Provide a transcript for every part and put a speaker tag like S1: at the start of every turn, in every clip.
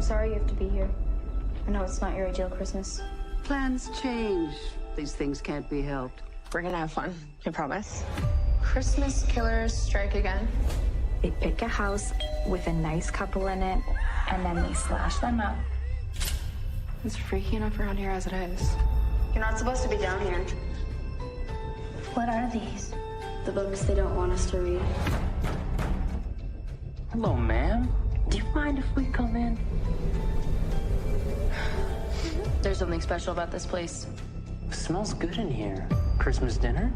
S1: sorry you have to be here. I know it's not your ideal Christmas.
S2: Plans change. These things can't be helped.
S3: We're gonna have fun, I promise.
S4: Christmas killers strike again.
S1: They pick a house with a nice couple in it, and then they slash them up.
S4: It's freaky enough around here as it is.
S5: You're not supposed to be down here.
S1: What are these?
S5: The books they don't want us to read.
S6: Hello, ma'am. Do you mind if we come in?
S4: There's something special about this place.
S6: It smells good in here. Christmas dinner?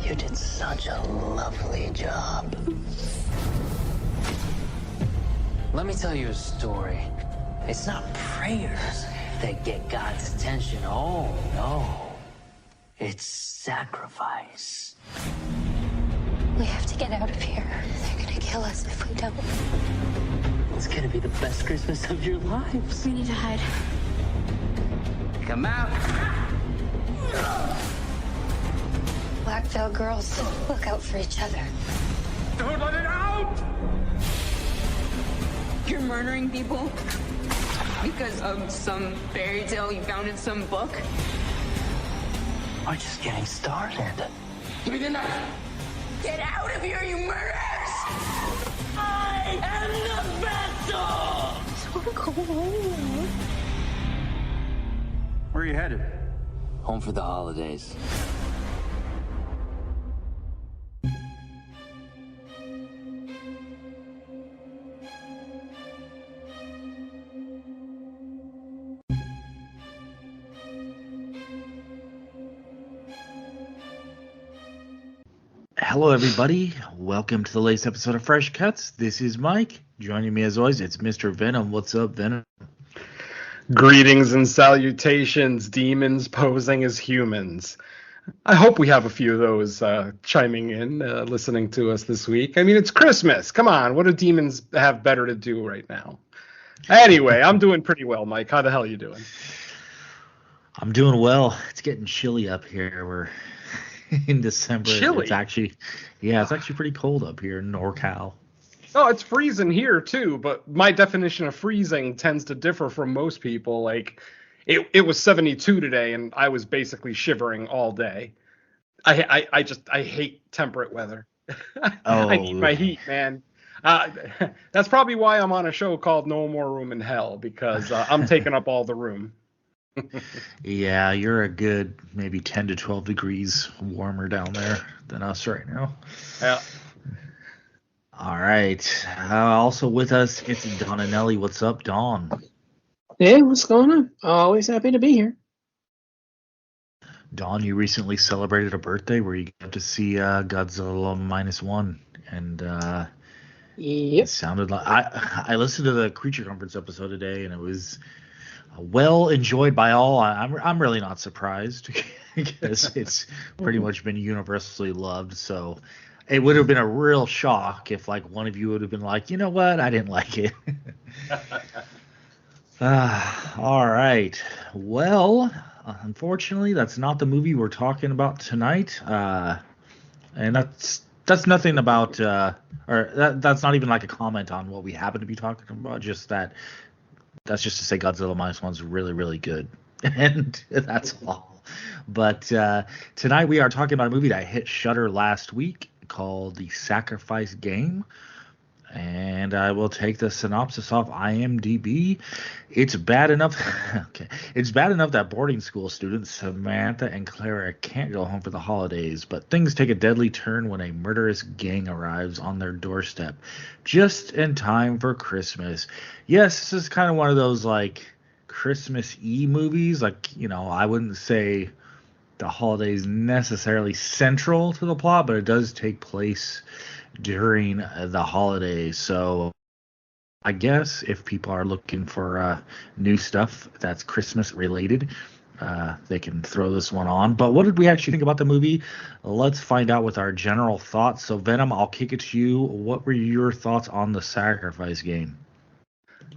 S6: You did such a lovely job. Let me tell you a story. It's not prayers that get God's attention. Oh, no. It's sacrifice.
S7: We have to get out of here. They're gonna kill us if we don't.
S6: It's gonna be the best Christmas of your lives.
S7: We need to hide.
S6: Come out.
S7: Black veil girls, look out for each other.
S6: Don't let it out!
S3: You're murdering people because of some fairy tale you found in some book?
S6: We're just getting started.
S3: Give me the knife! Get out of here, you murderers!
S6: I am the vessel!
S8: Where are you headed?
S6: Home for the holidays.
S9: Hello, everybody. Welcome to the latest episode of Fresh Cuts. This is Mike. Joining me, as always, it's Mr. Venom. What's up, Venom?
S8: Greetings and salutations, demons posing as humans. I hope we have a few of those chiming in, listening to us this week. I mean, it's Christmas. Come on, what do demons have better to do right now? Anyway, I'm doing pretty well, Mike. How the hell are you doing?
S9: I'm doing well. It's getting chilly up here. We're in December.
S8: Chilly?
S9: It's actually pretty cold up here in NorCal.
S8: Oh, it's freezing here too, but my definition of freezing tends to differ from most people. Like, it was 72 today, and I was basically shivering all day. I hate temperate weather. I need my heat, man. That's probably why I'm on a show called No More Room in Hell, because I'm taking up all the room.
S9: Yeah, you're a good maybe 10 to 12 degrees warmer down there than us right now.
S8: Yeah.
S9: All right. Also with us, it's Dawn and Nelly. What's up, Dawn?
S10: Hey, what's going on? Always happy to be here.
S9: Dawn, you recently celebrated a birthday where you got to see Godzilla -1, and
S10: Yep.
S9: it sounded like I listened to the Creature Conference episode today, and it was well enjoyed by all. I'm really not surprised because it's pretty much been universally loved. So it would have been a real shock if like one of you would have been like, you know what, I didn't like it. All right. Well, unfortunately, that's not the movie we're talking about tonight. And that's nothing about, that's not even like a comment on what we happen to be talking about. Just that's just to say Godzilla -1's really, really good. And that's all. But tonight we are talking about a movie that hit Shudder last week called The Sacrifice Game. And I will take the synopsis off IMDb. It's bad enough. Okay, it's bad enough that boarding school students Samantha and Clara can't go home for the holidays, but things take a deadly turn when a murderous gang arrives on their doorstep, just in time for Christmas. Yes, this is kind of one of those like Christmas-y movies. Like, you know, I wouldn't say the holidays necessarily central to the plot, but it does take place during the holidays. So I guess if people are looking for new stuff that's Christmas related, they can throw this one on. But what did we actually think about the movie? Let's find out with our general thoughts. So Venom, I'll kick it to you. What were your thoughts on The Sacrifice Game?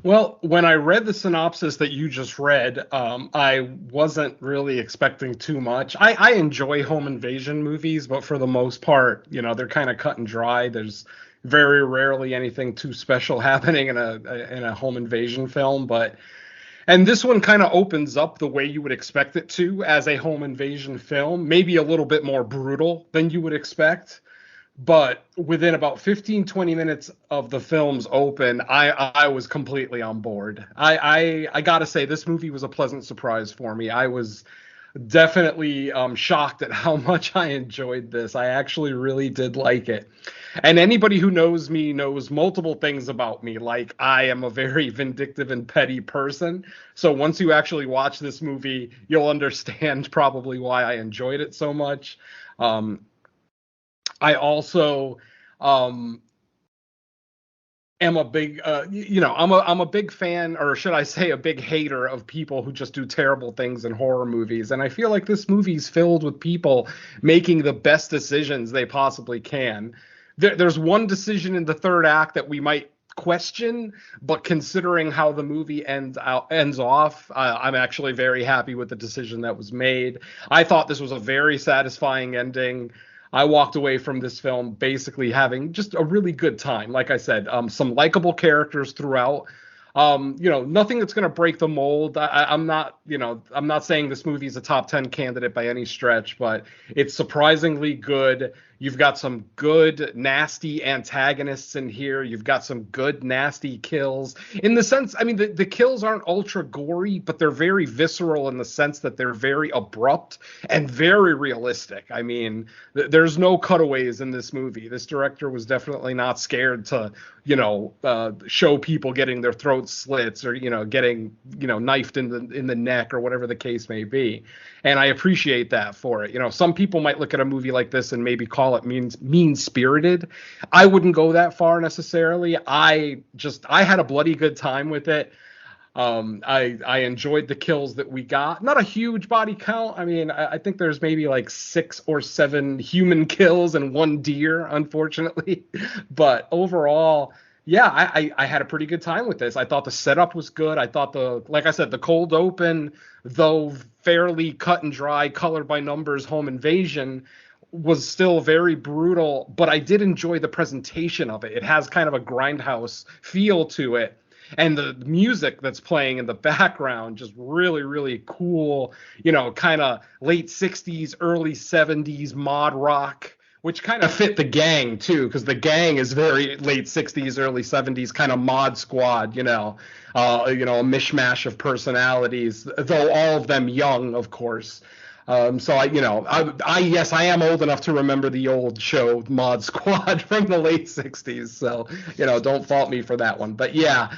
S8: Well, when I read the synopsis that you just read, I wasn't really expecting too much. I enjoy home invasion movies, but for the most part, you know, they're kind of cut and dry. There's very rarely anything too special happening in a home invasion film, and this one kind of opens up the way you would expect it to as a home invasion film, maybe a little bit more brutal than you would expect. But within about 15-20 minutes of the film's open, I was completely on board. I gotta say, this movie was a pleasant surprise for me. I was definitely shocked at how much I enjoyed this. I actually really did like it. And anybody who knows me knows multiple things about me. Like, I am a very vindictive and petty person. So once you actually watch this movie, you'll understand probably why I enjoyed it so much. I also am a big, I'm a big fan, or should I say a big hater of people who just do terrible things in horror movies. And I feel like this movie's filled with people making the best decisions they possibly can. There's one decision in the third act that we might question, but considering how the movie ends off, I'm actually very happy with the decision that was made. I thought this was a very satisfying ending. I walked away from this film basically having just a really good time. Like I said, some likable characters throughout. Nothing that's going to break the mold. I'm not saying this movie is a top 10 candidate by any stretch, but it's surprisingly good. You've got some good, nasty antagonists in here. You've got some good, nasty kills. In the sense, I mean, the kills aren't ultra gory, but they're very visceral in the sense that they're very abrupt and very realistic. I mean, there's no cutaways in this movie. This director was definitely not scared to, show people getting their throats slits or, getting, knifed in the neck or whatever the case may be. And I appreciate that for it. Some people might look at a movie like this and maybe call it mean-spirited. I wouldn't go that far necessarily. I had a bloody good time with it. I enjoyed the kills that we got. Not a huge body count. I mean, I think there's maybe like 6 or 7 human kills and 1 deer, unfortunately. But overall, yeah, I had a pretty good time with this. I thought the setup was good. I thought like I said, the cold open, though fairly cut and dry, colored by numbers home invasion, was still very brutal, but I did enjoy the presentation of it. It has kind of a grindhouse feel to it. And the music that's playing in the background, just really, really cool, kind of late 60s, early 70s mod rock, which kind of fit the gang too, because the gang is very late 60s, early 70s kind of mod squad, a mishmash of personalities, though all of them young, of course. So I am old enough to remember the old show Mod Squad from the late 60s. So, don't fault me for that one. But yeah,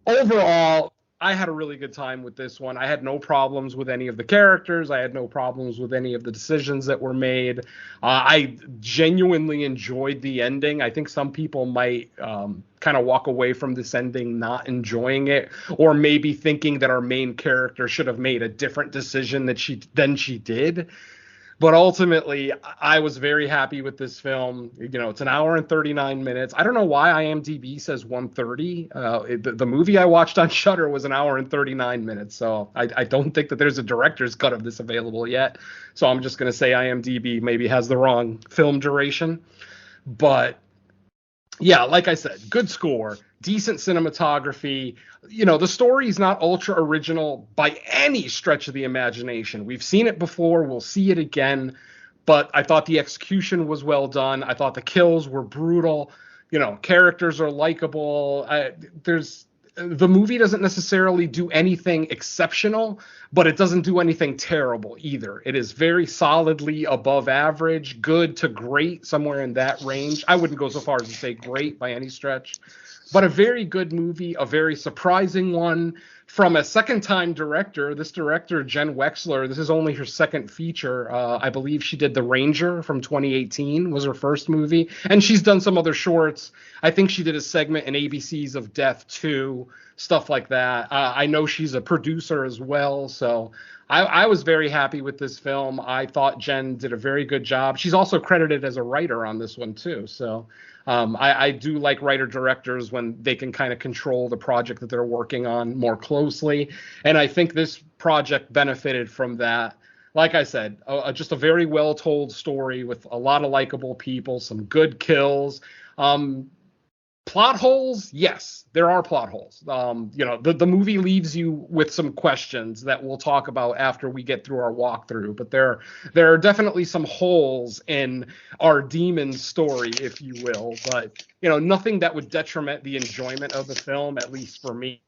S8: overall, I had a really good time with this one. I had no problems with any of the characters. I had no problems with any of the decisions that were made. I genuinely enjoyed the ending. I think some people might kind of walk away from this ending not enjoying it, or maybe thinking that our main character should have made a different decision than she did. But ultimately, I was very happy with this film. It's an hour and 39 minutes. I don't know why IMDb says 130. The movie I watched on Shudder was an hour and 39 minutes. So I don't think that there's a director's cut of this available yet. So I'm just going to say IMDb maybe has the wrong film duration. But yeah, like I said, good score, decent cinematography. The story is not ultra original by any stretch of the imagination. We've seen it before. We'll see it again. But I thought the execution was well done. I thought the kills were brutal. Characters are likable. The movie doesn't necessarily do anything exceptional, but it doesn't do anything terrible either. It is very solidly above average, good to great, somewhere in that range. I wouldn't go so far as to say great by any stretch, but a very good movie, a very surprising one from a second-time director. This director, Jen Wexler, this is only her second feature. I believe she did The Ranger from 2018, was her first movie. And she's done some other shorts. I think she did a segment in ABC's of Death 2, stuff like that. I know she's a producer as well, so I was very happy with this film. I thought Jen did a very good job. She's also credited as a writer on this one, too, so... I do like writer-directors when they can kind of control the project that they're working on more closely. And I think this project benefited from that. Like I said, just a very well-told story with a lot of likable people, some good kills. Plot holes, yes, there are plot holes. The movie leaves you with some questions that we'll talk about after we get through our walkthrough. But there are definitely some holes in our demon story, if you will. But nothing that would detriment the enjoyment of the film, at least for me.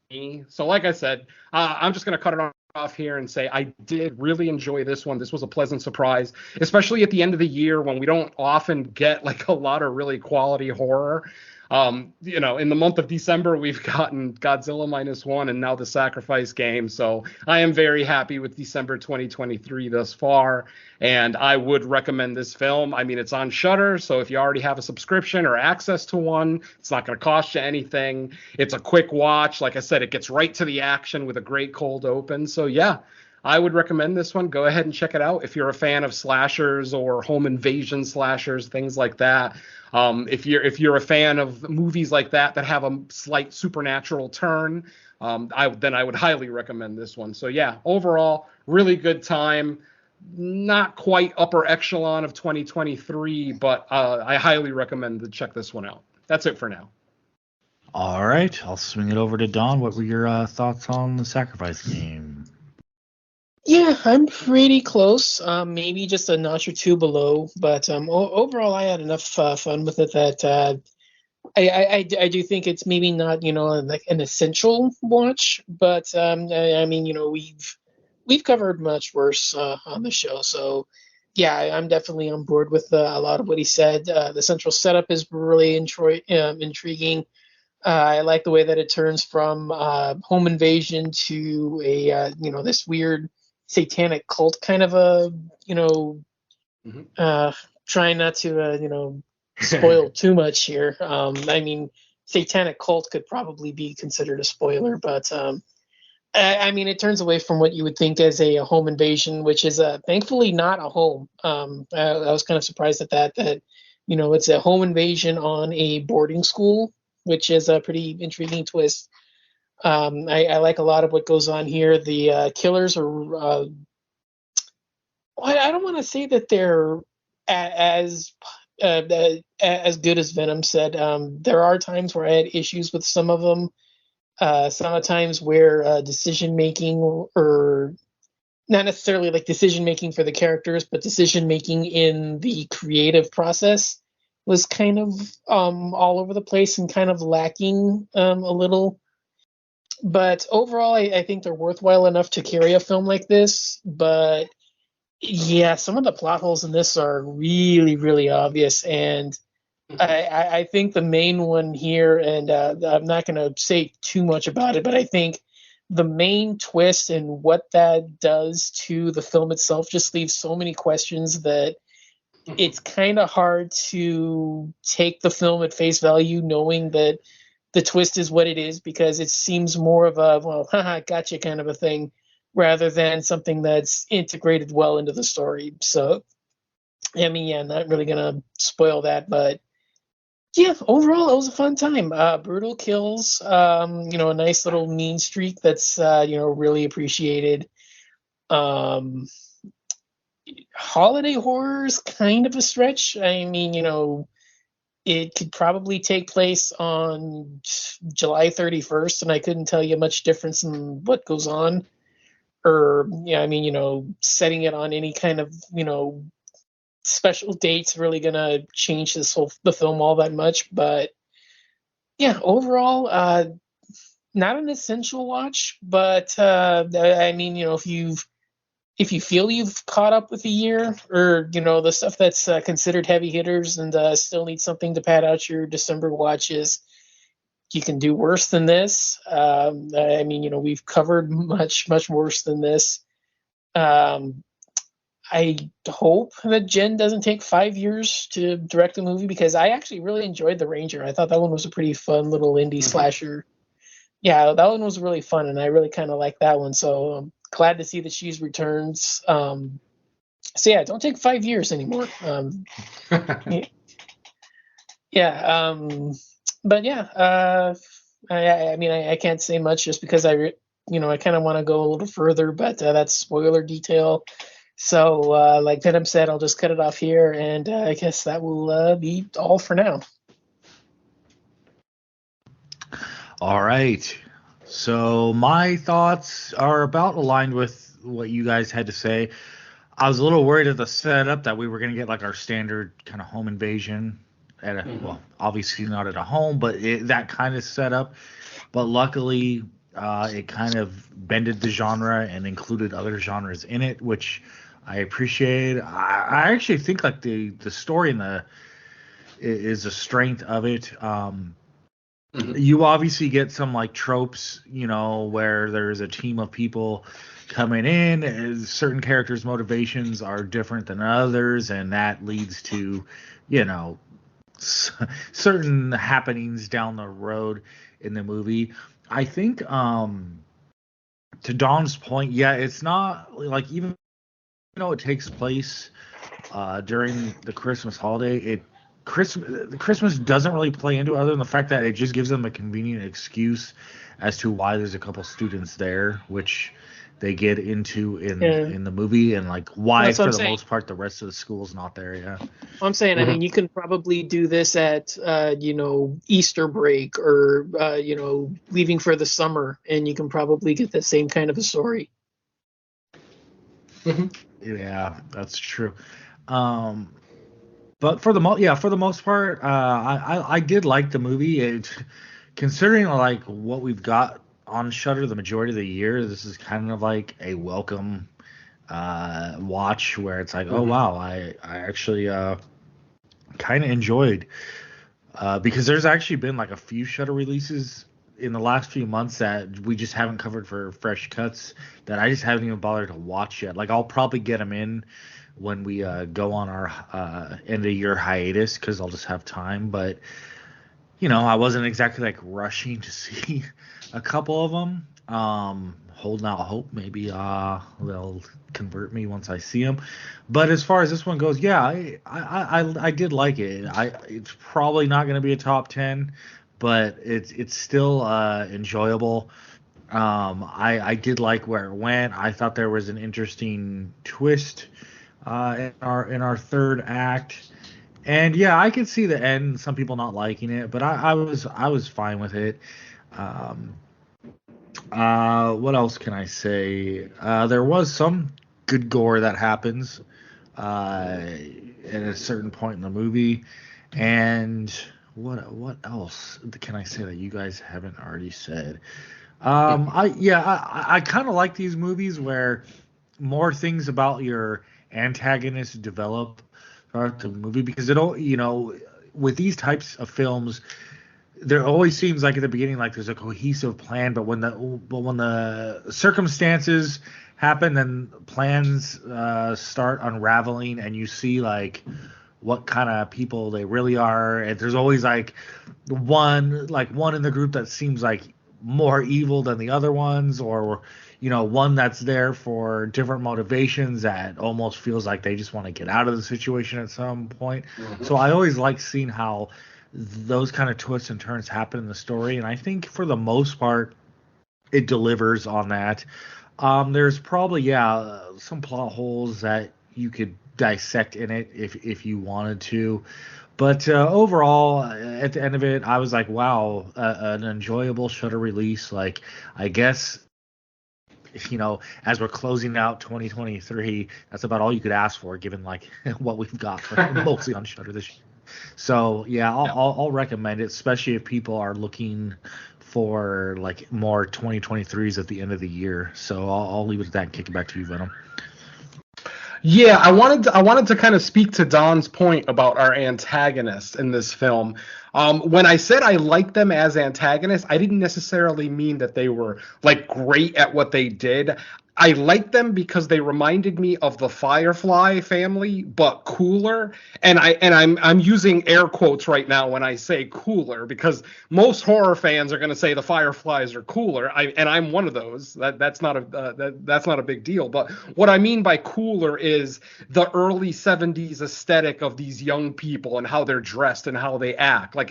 S8: So, like I said, I'm just gonna cut it off here and say I did really enjoy this one. This was a pleasant surprise, especially at the end of the year when we don't often get like a lot of really quality horror. In the month of December, we've gotten Godzilla -1 and now the Sacrifice Game. So I am very happy with December 2023 thus far. And I would recommend this film. I mean, it's on Shudder. So if you already have a subscription or access to one, it's not going to cost you anything. It's a quick watch. Like I said, it gets right to the action with a great cold open. So yeah, I would recommend this one. Go ahead and check it out if you're a fan of slashers or home invasion slashers, things like that. If you're a fan of movies like that have a slight supernatural turn, I would highly recommend this one. So yeah, overall, really good time. Not quite upper echelon of 2023, but I highly recommend to check this one out. That's it for now.
S9: All right, I'll swing it over to Don. What were your thoughts on the Sacrifice Game?
S10: Yeah, I'm pretty close. Maybe just a notch or two below, but overall, I had enough fun with it that I do think it's maybe not like an essential watch, but I mean we've covered much worse on the show, so yeah, I'm definitely on board with a lot of what he said. The central setup is really intriguing. I like the way that it turns from home invasion to a this weird satanic cult kind of a trying not to spoil too much here. I mean, satanic cult could probably be considered a spoiler, but I mean, it turns away from what you would think as a home invasion, which is thankfully not a home. I was kind of surprised at that it's a home invasion on a boarding school, which is a pretty intriguing twist. I like a lot of what goes on here. The killers are I don't want to say that they're as good as Venom said. There are times where I had issues with some of them. Some of the times where decision making, or not necessarily like decision making for the characters, but decision making in the creative process was kind of all over the place and kind of lacking a little. But overall, I think they're worthwhile enough to carry a film like this. But yeah, some of the plot holes in this are really, really obvious. And I think the main one here, and I'm not going to say too much about it, but I think the main twist and what that does to the film itself just leaves so many questions that it's kind of hard to take the film at face value, knowing that the twist is what it is, because it seems more of a, well, haha, gotcha kind of a thing, rather than something that's integrated well into the story. So, I mean, yeah, not really going to spoil that, but yeah, overall, it was a fun time. Brutal kills, a nice little mean streak that's, really appreciated. Holiday horror is kind of a stretch. I mean, it could probably take place on July 31st, and I couldn't tell you much difference in what goes on. Or, yeah, I mean, setting it on any kind of, special dates really gonna change the film all that much. But yeah, overall, not an essential watch, but I mean, if you feel you've caught up with the year, or the stuff that's considered heavy hitters and still need something to pad out your December watches, you can do worse than this. I mean, we've covered much, much worse than this. I hope that Jen doesn't take 5 years to direct a movie, because I actually really enjoyed The Ranger. I thought that one was a pretty fun little indie slasher. Yeah, that one was really fun, and I really kind of like that one. So I'm glad to see that she's returns. So yeah, don't take 5 years anymore. Yeah. But yeah, I mean, I can't say much just because I kind of want to go a little further, but that's spoiler detail. So, like Venom said, I'll just cut it off here, and I guess that will be all for now.
S9: All right. So my thoughts are about aligned with what you guys had to say. I was a little worried at the setup that we were going to get like our standard kind of home invasion at a, well, obviously not at a home, but that kind of setup. But luckily, it kind of bended the genre and included other genres in it, which I appreciate. I actually think like the story and the is a strength of it. You obviously get some like tropes, where there's a team of people coming in, certain characters' motivations are different than others, and that leads to, certain happenings down the road in the movie. I think, to Don's point, yeah, it's not like, even though it takes place during the Christmas holiday, Christmas doesn't really play into it, other than the fact that it just gives them a convenient excuse as to why there's a couple students there, which they get into in the movie, and like why for the most part the rest of the school's not there. Yeah,
S10: I'm saying, I mean, you can probably do this at Easter break or leaving for the summer, and you can probably get the same kind of a story.
S9: Yeah, that's true. But for the most part, I did like the movie. Considering like what we've got on Shudder the majority of the year, this is kind of like a welcome watch where it's like, oh wow, I actually kind of enjoyed, because there's actually been like a few Shudder releases in the last few months that we just haven't covered for fresh cuts that I just haven't even bothered to watch yet. Like I'll probably get them in when we go on our end of year hiatus, because I'll just have time. But I wasn't exactly like rushing to see a couple of them. Holding out hope maybe they'll convert me once I see them. But as far as this one goes, yeah, I did like it. It's probably not going to be a top 10, but it's still enjoyable. I did like where it went. I thought there was an interesting twist in our third act, and yeah, I could see the end. Some people not liking it, but I was fine with it. What else can I say? There was some good gore that happens at a certain point in the movie, and what else can I say that you guys haven't already said? I kind of like these movies where more things about your antagonist develop throughout the movie, because with these types of films, there always seems like at the beginning like there's a cohesive plan, but when the circumstances happen, then plans start unraveling, and you see like what kind of people they really are. And there's always like one in the group that seems like more evil than the other ones, or one that's there for different motivations that almost feels like they just want to get out of the situation at some point. So I always like seeing how those kind of twists and turns happen in the story, and I think for the most part it delivers on that. There's probably some plot holes that you could dissect in it if you wanted to, but overall at the end of it I was like, wow, an enjoyable Shudder release. Like, I guess as we're closing out 2023, that's about all you could ask for, given like what we've got mostly on Shudder this year. So yeah, I'll recommend it, especially if people are looking for like more 2023s at the end of the year. So I'll leave it at that and kick it back to you, Venom.
S8: Yeah, I wanted to kind of speak to Don's point about our antagonists in this film. When I said I liked them as antagonists, I didn't necessarily mean that they were like great at what they did. I liked them because they reminded me of the Firefly family, but cooler. And I'm using air quotes right now when I say cooler, because most horror fans are going to say the Fireflies are cooler. And I'm one of those. That's not a big deal. But what I mean by cooler is the early 70s aesthetic of these young people and how they're dressed and how they act. Like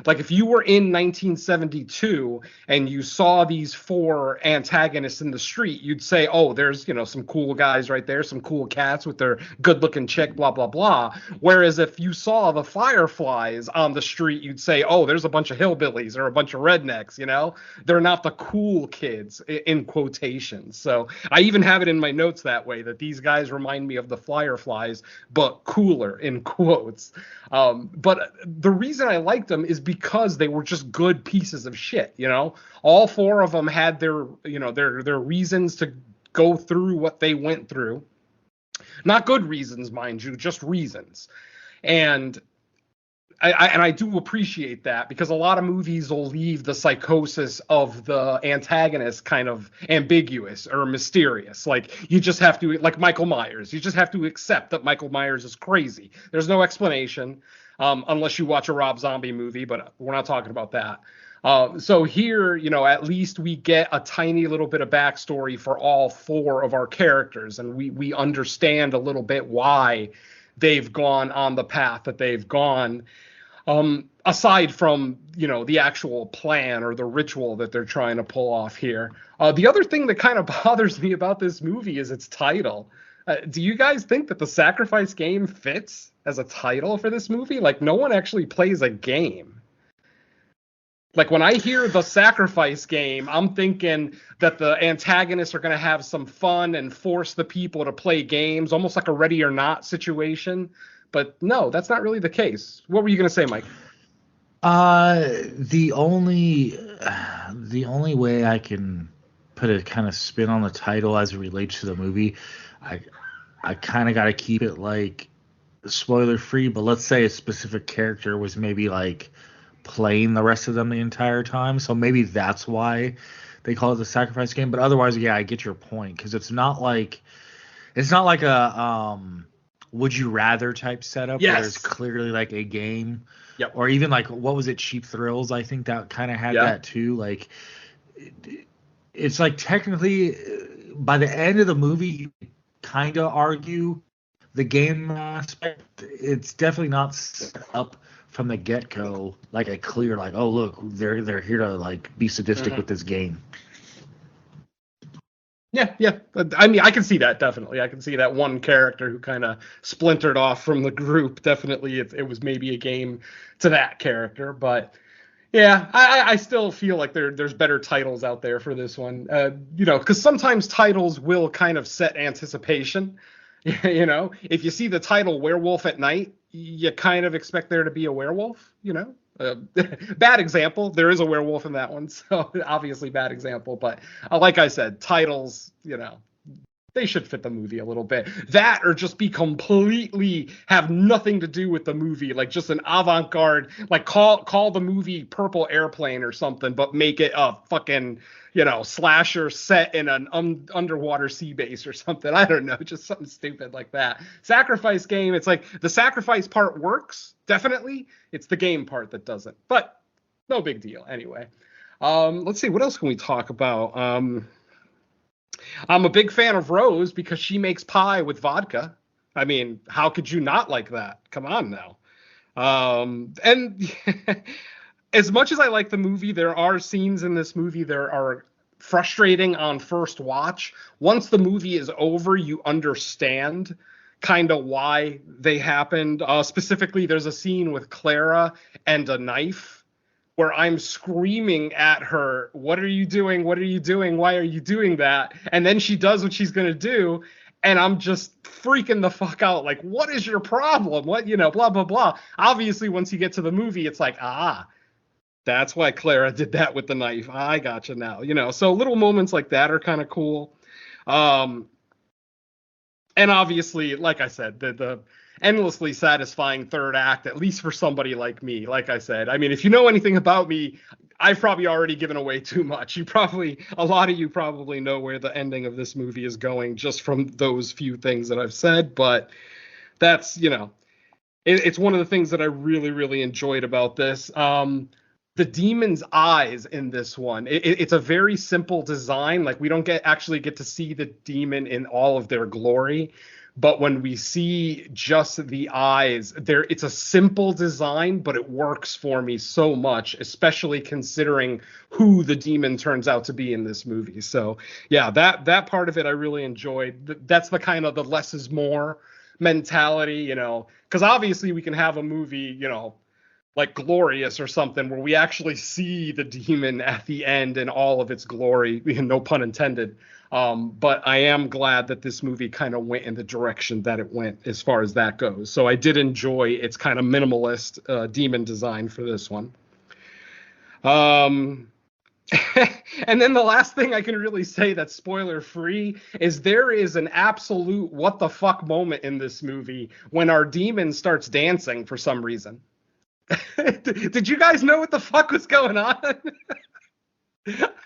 S8: Like if you were in 1972 and you saw these four antagonists in the street, you'd say, oh, there's, some cool guys right there, some cool cats with their good looking chick, blah blah blah. Whereas if you saw the Fireflies on the street, you'd say, oh, there's a bunch of hillbillies or a bunch of rednecks. They're not the cool kids, in quotations. So I even have it in my notes that way, that these guys remind me of the Fireflies, but cooler, in quotes. But the reason I liked them is because they were just good pieces of shit. All four of them had their reasons to go through what they went through. Not good reasons, mind you, just reasons. And I do appreciate that, because a lot of movies will leave the psychosis of the antagonist kind of ambiguous or mysterious. Like, you just have to, like Michael Myers, you just have to accept that Michael Myers is crazy. There's no explanation, unless you watch a Rob Zombie movie, but we're not talking about that. So here, at least we get a tiny little bit of backstory for all four of our characters, and we understand a little bit why they've gone on the path that they've gone, aside from, the actual plan or the ritual that they're trying to pull off here. The other thing that kind of bothers me about this movie is its title. Do you guys think that the Sacrifice Game fits as a title for this movie? Like, no one actually plays a game. Like, when I hear the Sacrifice Game, I'm thinking that the antagonists are going to have some fun and force the people to play games, almost like a Ready or Not situation. But no, that's not really the case. What were you going to say, Mike?
S9: The only way I can put a kind of spin on the title as it relates to the movie, I kind of got to keep it like spoiler free. But let's say a specific character was maybe like playing the rest of them the entire time, so maybe that's why they call it the Sacrifice Game. But otherwise, yeah, I get your point, because it's not like a would you rather type setup,
S8: yes,
S9: where it's clearly like a game.
S8: Yep.
S9: Or even like, what was it, Cheap Thrills? I think that kind of had that too. Like, it's like technically by the end of the movie, you kind of argue the game aspect. It's definitely not set up from the get-go like a clear, like, oh look, they're here to like be sadistic with this game.
S8: Yeah. I mean, I can see that, definitely. I can see that one character who kind of splintered off from the group. Definitely, it was maybe a game to that character. But yeah, I still feel like there's better titles out there for this one. Because sometimes titles will kind of set anticipation. If you see the title Werewolf at Night, you kind of expect there to be a werewolf, bad example. There is a werewolf in that one, so obviously bad example. But like I said, titles, they should fit the movie a little bit. That, or just be completely have nothing to do with the movie, like just an avant-garde, like call the movie Purple Airplane or something, but make it a fucking slasher set in an underwater sea base or something. I don't know, just something stupid like that. Sacrifice Game, it's like the sacrifice part works, definitely. It's the game part that doesn't, but no big deal anyway. Let's see, what else can we talk about? I'm a big fan of Rose because she makes pie with vodka. I mean, how could you not like that? Come on now. And as much as I like the movie, there are scenes in this movie that are frustrating on first watch. Once the movie is over, you understand kind of why they happened. Specifically, there's a scene with Clara and a knife where I'm screaming at her, what are you doing? What are you doing? Why are you doing that? And then she does what she's going to do. And I'm just freaking the fuck out. Like, what is your problem? What, blah, blah, blah. Obviously, once you get to the movie, it's like, that's why Clara did that with the knife. I gotcha now. So little moments like that are kind of cool. And obviously, like I said, the endlessly satisfying third act, at least for somebody like me. Like I said, I mean, if you know anything about me, I've probably already given away too much. A lot of you probably know where the ending of this movie is going just from those few things that I've said. But that's, it's one of the things that I really, really enjoyed about this. The demon's eyes in this one, it's a very simple design. Like, we don't actually get to see the demon in all of their glory, But when we see just the eyes, it's a simple design, but it works for me so much, especially considering who the demon turns out to be in this movie. So yeah, that part of it I really enjoyed. That's the kind of the less is more mentality, you know, because obviously we can have a movie, you know, like Glorious or something, where we actually see the demon at the end in all of its glory, no pun intended. But I am glad that this movie kind of went in the direction that it went as far as that goes. So I did enjoy its kind of minimalist demon design for this one. And then the last thing I can really say that's spoiler free is there is an absolute what the fuck moment in this movie when our demon starts dancing for some reason. Did you guys know what the fuck was going on?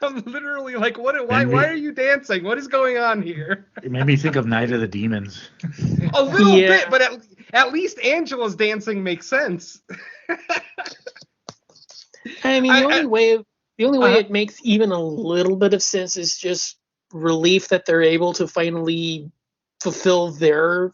S8: I'm literally like, why are you dancing? What is going on here?
S9: It made me think of Night of the Demons.
S8: A little bit, but at least Angela's dancing makes sense.
S10: I mean, the only way it makes even a little bit of sense is just relief that they're able to finally fulfill their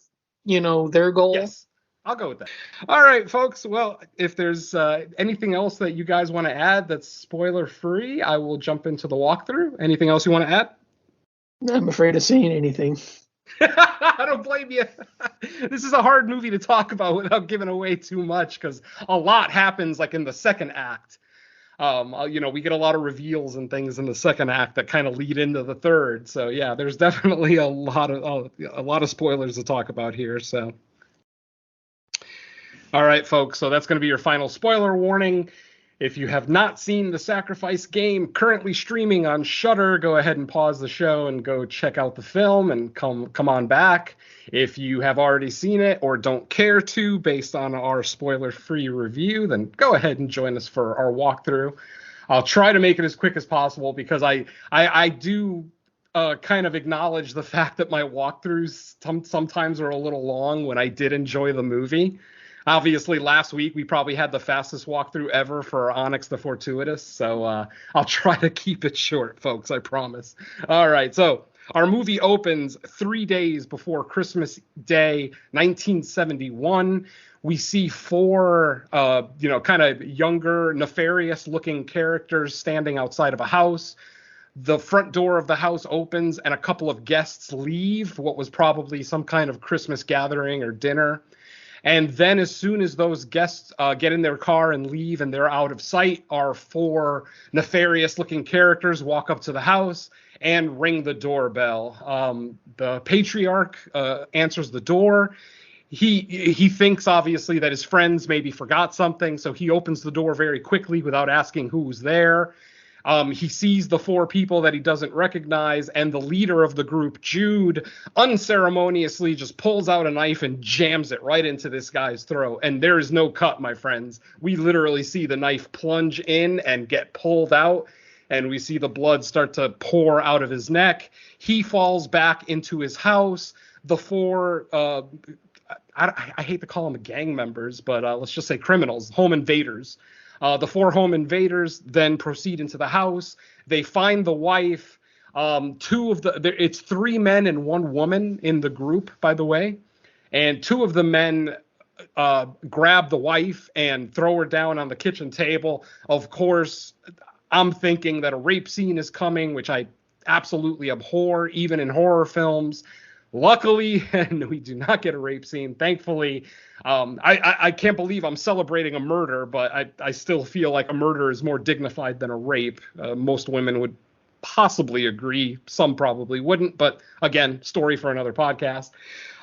S10: goal.
S8: Yes. I'll go with that. All right, folks. Well, if there's anything else that you guys want to add that's spoiler free, I will jump into the walkthrough. Anything else you want to add?
S10: I'm afraid of saying anything.
S8: I don't blame you. This is a hard movie to talk about without giving away too much because a lot happens like in the second act. We get a lot of reveals and things in the second act that kind of lead into the third. So yeah, there's definitely a lot of spoilers to talk about here. So. All right, folks, so that's going to be your final spoiler warning. If you have not seen The Sacrifice Game, currently streaming on Shudder, go ahead and pause the show and go check out the film and come on back. If you have already seen it or don't care to, based on our spoiler-free review, then go ahead and join us for our walkthrough. I'll try to make it as quick as possible because I do kind of acknowledge the fact that my walkthroughs sometimes are a little long when I did enjoy the movie. Obviously, last week we probably had the fastest walkthrough ever for Onyx the Fortuitous, so I'll try to keep it short, folks, I promise. All right, so our movie opens 3 days before Christmas Day, 1971. We see four, kind of younger, nefarious-looking characters standing outside of a house. The front door of the house opens, and a couple of guests leave what was probably some kind of Christmas gathering or dinner. And then as soon as those guests get in their car and leave and they're out of sight, our four nefarious-looking characters walk up to the house and ring the doorbell. The patriarch answers the door. He thinks, obviously, that his friends maybe forgot something, so he opens the door very quickly without asking who's there. He sees the four people that he doesn't recognize, and the leader of the group, Jude, unceremoniously just pulls out a knife and jams it right into this guy's throat. And there is no cut, my friends. We literally see the knife plunge in and get pulled out, and we see the blood start to pour out of his neck. He falls back into his house. The four, I hate to call them gang members, but let's just say criminals, home invaders. The four home invaders then proceed into the house. They find the wife. It's 3 men and 1 woman in the group, by the way. And 2 of the men grab the wife and throw her down on the kitchen table. Of course, I'm thinking that a rape scene is coming, which I absolutely abhor, even in horror films. Luckily, and we do not get a rape scene, thankfully. I can't believe I'm celebrating a murder, but I still feel like a murder is more dignified than a rape. Most women would possibly agree. Some probably wouldn't, but again, story for another podcast.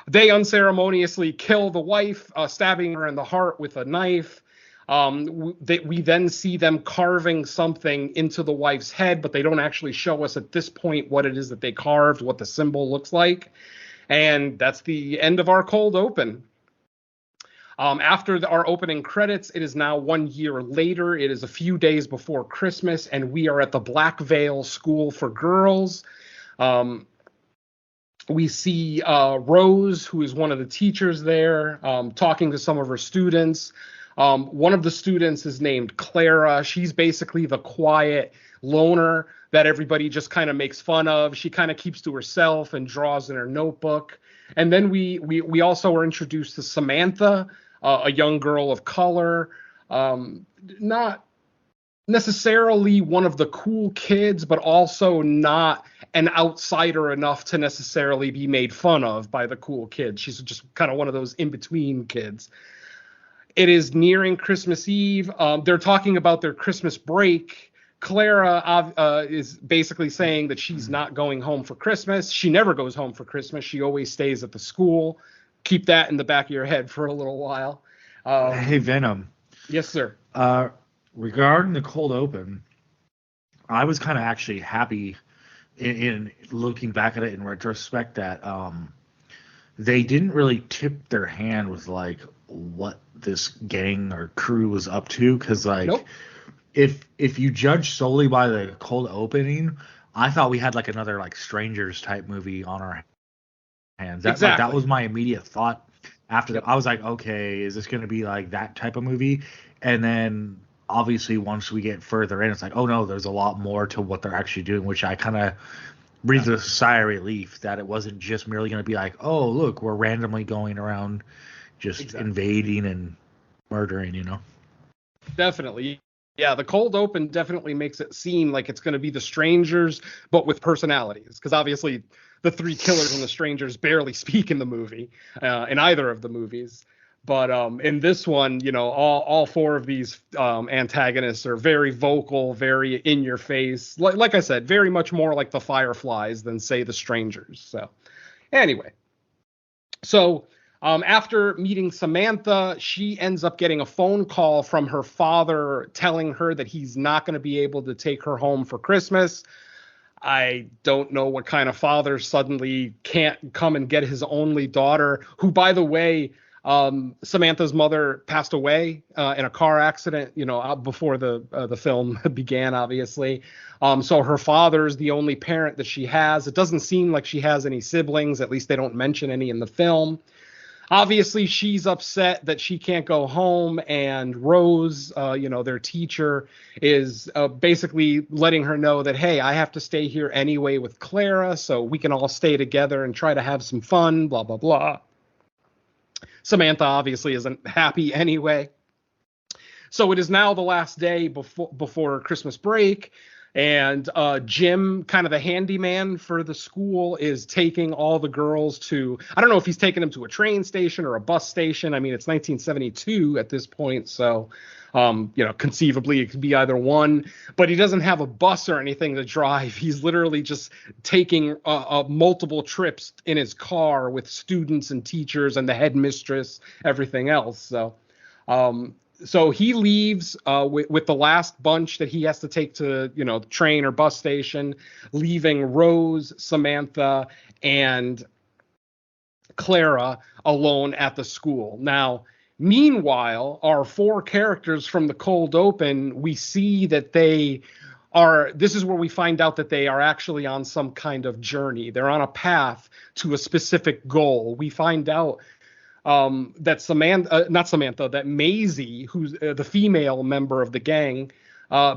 S8: They unceremoniously kill the wife, stabbing her in the heart with a knife. We then see them carving something into the wife's head, but they don't actually show us at this point what it is that they carved, what the symbol looks like. And that's the end of our cold open. After our opening credits, it is now 1 year later. It is a few days before Christmas, and we are at the Black Veil School for Girls. We see Rose, who is one of the teachers there, talking to some of her students. One of the students is named Clara. She's basically the quiet loner that everybody just kind of makes fun of. She kind of keeps to herself and draws in her notebook. And then we also are introduced to Samantha, a young girl of color, not necessarily one of the cool kids, but also not an outsider enough to necessarily be made fun of by the cool kids. She's just kind of one of those in-between kids. It is nearing Christmas Eve. They're talking about their Christmas break. Clara is basically saying that she's not going home for Christmas. She never goes home for Christmas. She always stays at the school. Keep that in the back of your head for a little while.
S9: Hey, Venom.
S8: Yes, sir.
S9: Regarding the cold open, I was kind of actually happy in looking back at it in retrospect that they didn't really tip their hand with like what this gang or crew was up to, because like
S8: nope.
S9: if you judge solely by the cold opening, I thought we had like another like Strangers type movie on our hands.
S8: Exactly.
S9: That was my immediate thought after that. I was like, okay, is this going to be like that type of movie? And then obviously once we get further in, it's like, oh no, there's a lot more to what they're actually doing, which I kind of breathed a sigh of relief that it wasn't just merely going to be like, oh look, we're randomly going around just invading and murdering, you know?
S8: Definitely. Yeah, the cold open definitely makes it seem like it's going to be the Strangers, but with personalities. Because obviously the three killers and the Strangers barely speak in the movie, in either of the movies. But in this one, you know, all four of these antagonists are very vocal, very in your face. Like I said, very much more like the Fireflies than, say, the Strangers. So anyway, after meeting Samantha, she ends up getting a phone call from her father telling her that he's not going to be able to take her home for Christmas. I don't know what kind of father suddenly can't come and get his only daughter, who, by the way, Samantha's mother passed away in a car accident, you know, before the film began, obviously. So her father's the only parent that she has. It doesn't seem like she has any siblings. At least they don't mention any in the film. Obviously, she's upset that she can't go home, and Rose, their teacher, is basically letting her know that, hey, I have to stay here anyway with Clara, so we can all stay together and try to have some fun, blah, blah, blah. Samantha obviously isn't happy anyway. So it is now the last day before Christmas break. And Jim, kind of the handyman for the school, is taking all the girls to, I don't know if he's taking them to a train station or a bus station. I mean, it's 1972 at this point. So, conceivably it could be either one, but he doesn't have a bus or anything to drive. He's literally just taking multiple trips in his car with students and teachers and the headmistress, everything else. So he leaves with the last bunch that he has to take to, the train or bus station, leaving Rose, Samantha, and Clara alone at the school. Now, meanwhile, our four characters from the cold open, we see that this is where we find out that they are actually on some kind of journey. They're on a path to a specific goal. We find out that Maisie, who's the female member of the gang,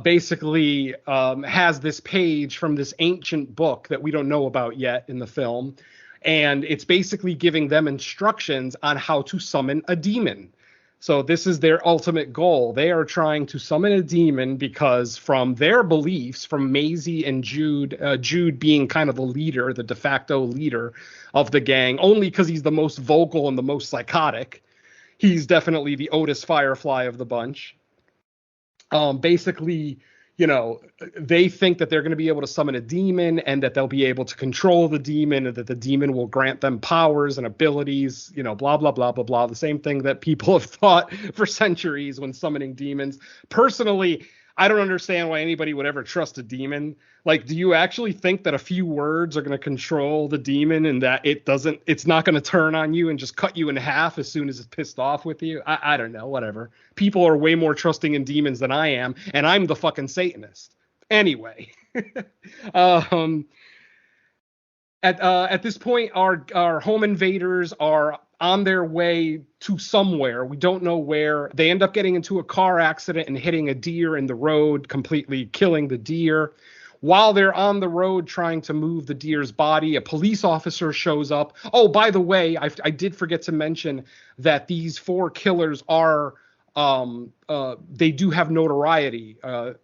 S8: basically has this page from this ancient book that we don't know about yet in the film. And it's basically giving them instructions on how to summon a demon. So this is their ultimate goal. They are trying to summon a demon because, from their beliefs, from Maisie and Jude being kind of the leader, the de facto leader of the gang, only because he's the most vocal and the most psychotic. He's definitely the Otis Firefly of the bunch. Basically, they think that they're going to be able to summon a demon and that they'll be able to control the demon and that the demon will grant them powers and abilities, blah, blah, blah, blah, blah. The same thing that people have thought for centuries when summoning demons. Personally, I don't understand why anybody would ever trust a demon. Like, do you actually think that a few words are going to control the demon and that it's not going to turn on you and just cut you in half as soon as it's pissed off with you? I don't know, whatever. People are way more trusting in demons than I am, and I'm the fucking Satanist. Anyway, at this point, our home invaders are on their way to somewhere. We don't know where. They end up getting into a car accident and hitting a deer in the road, completely killing the deer. While they're on the road trying to move the deer's body, a police officer shows up. Oh, by the way, I did forget to mention that these 4 killers are they do have notoriety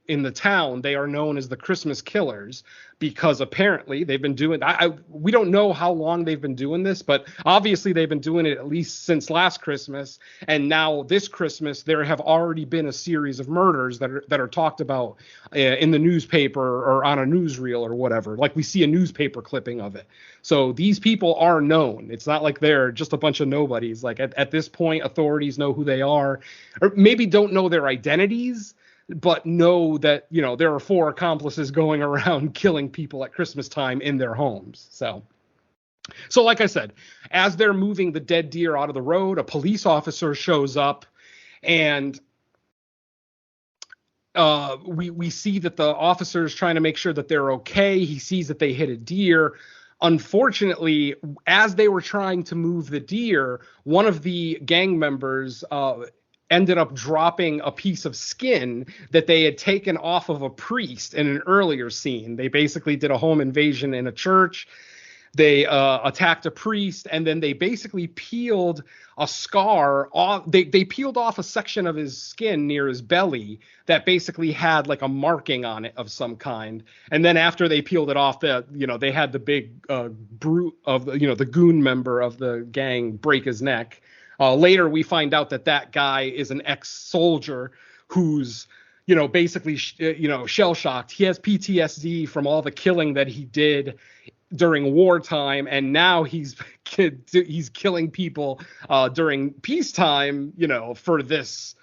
S8: in the town. They are known as the Christmas Killers because apparently they've been doing. We don't know how long they've been doing this, but obviously they've been doing it at least since last Christmas. And now this Christmas, there have already been a series of murders that are talked about in the newspaper or on a newsreel or whatever. Like we see a newspaper clipping of it. So these people are known. It's not like they're just a bunch of nobodies. Like at this point, authorities know who they are, or maybe don't know their identities, but know that, you know, there are 4 accomplices going around killing people at Christmas time in their homes. So like I said, as they're moving the dead deer out of the road, a police officer shows up, and we see that the officer is trying to make sure that they're okay. He sees that they hit a deer. Unfortunately, as they were trying to move the deer, one of the gang members ended up dropping a piece of skin that they had taken off of a priest in an earlier scene. They basically did a home invasion in a church. They attacked a priest, and then they basically peeled a scar off. They peeled off a section of his skin near his belly that basically had like a marking on it of some kind. And then after they peeled it off, they had the big brute of the goon member of the gang break his neck. Later, we find out that guy is an ex-soldier who's, basically, shell-shocked. He has PTSD from all the killing that he did during wartime, and now he's killing people during peacetime, for this,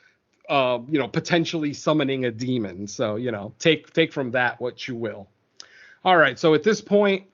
S8: potentially summoning a demon. So, take from that what you will. All right, so at this point,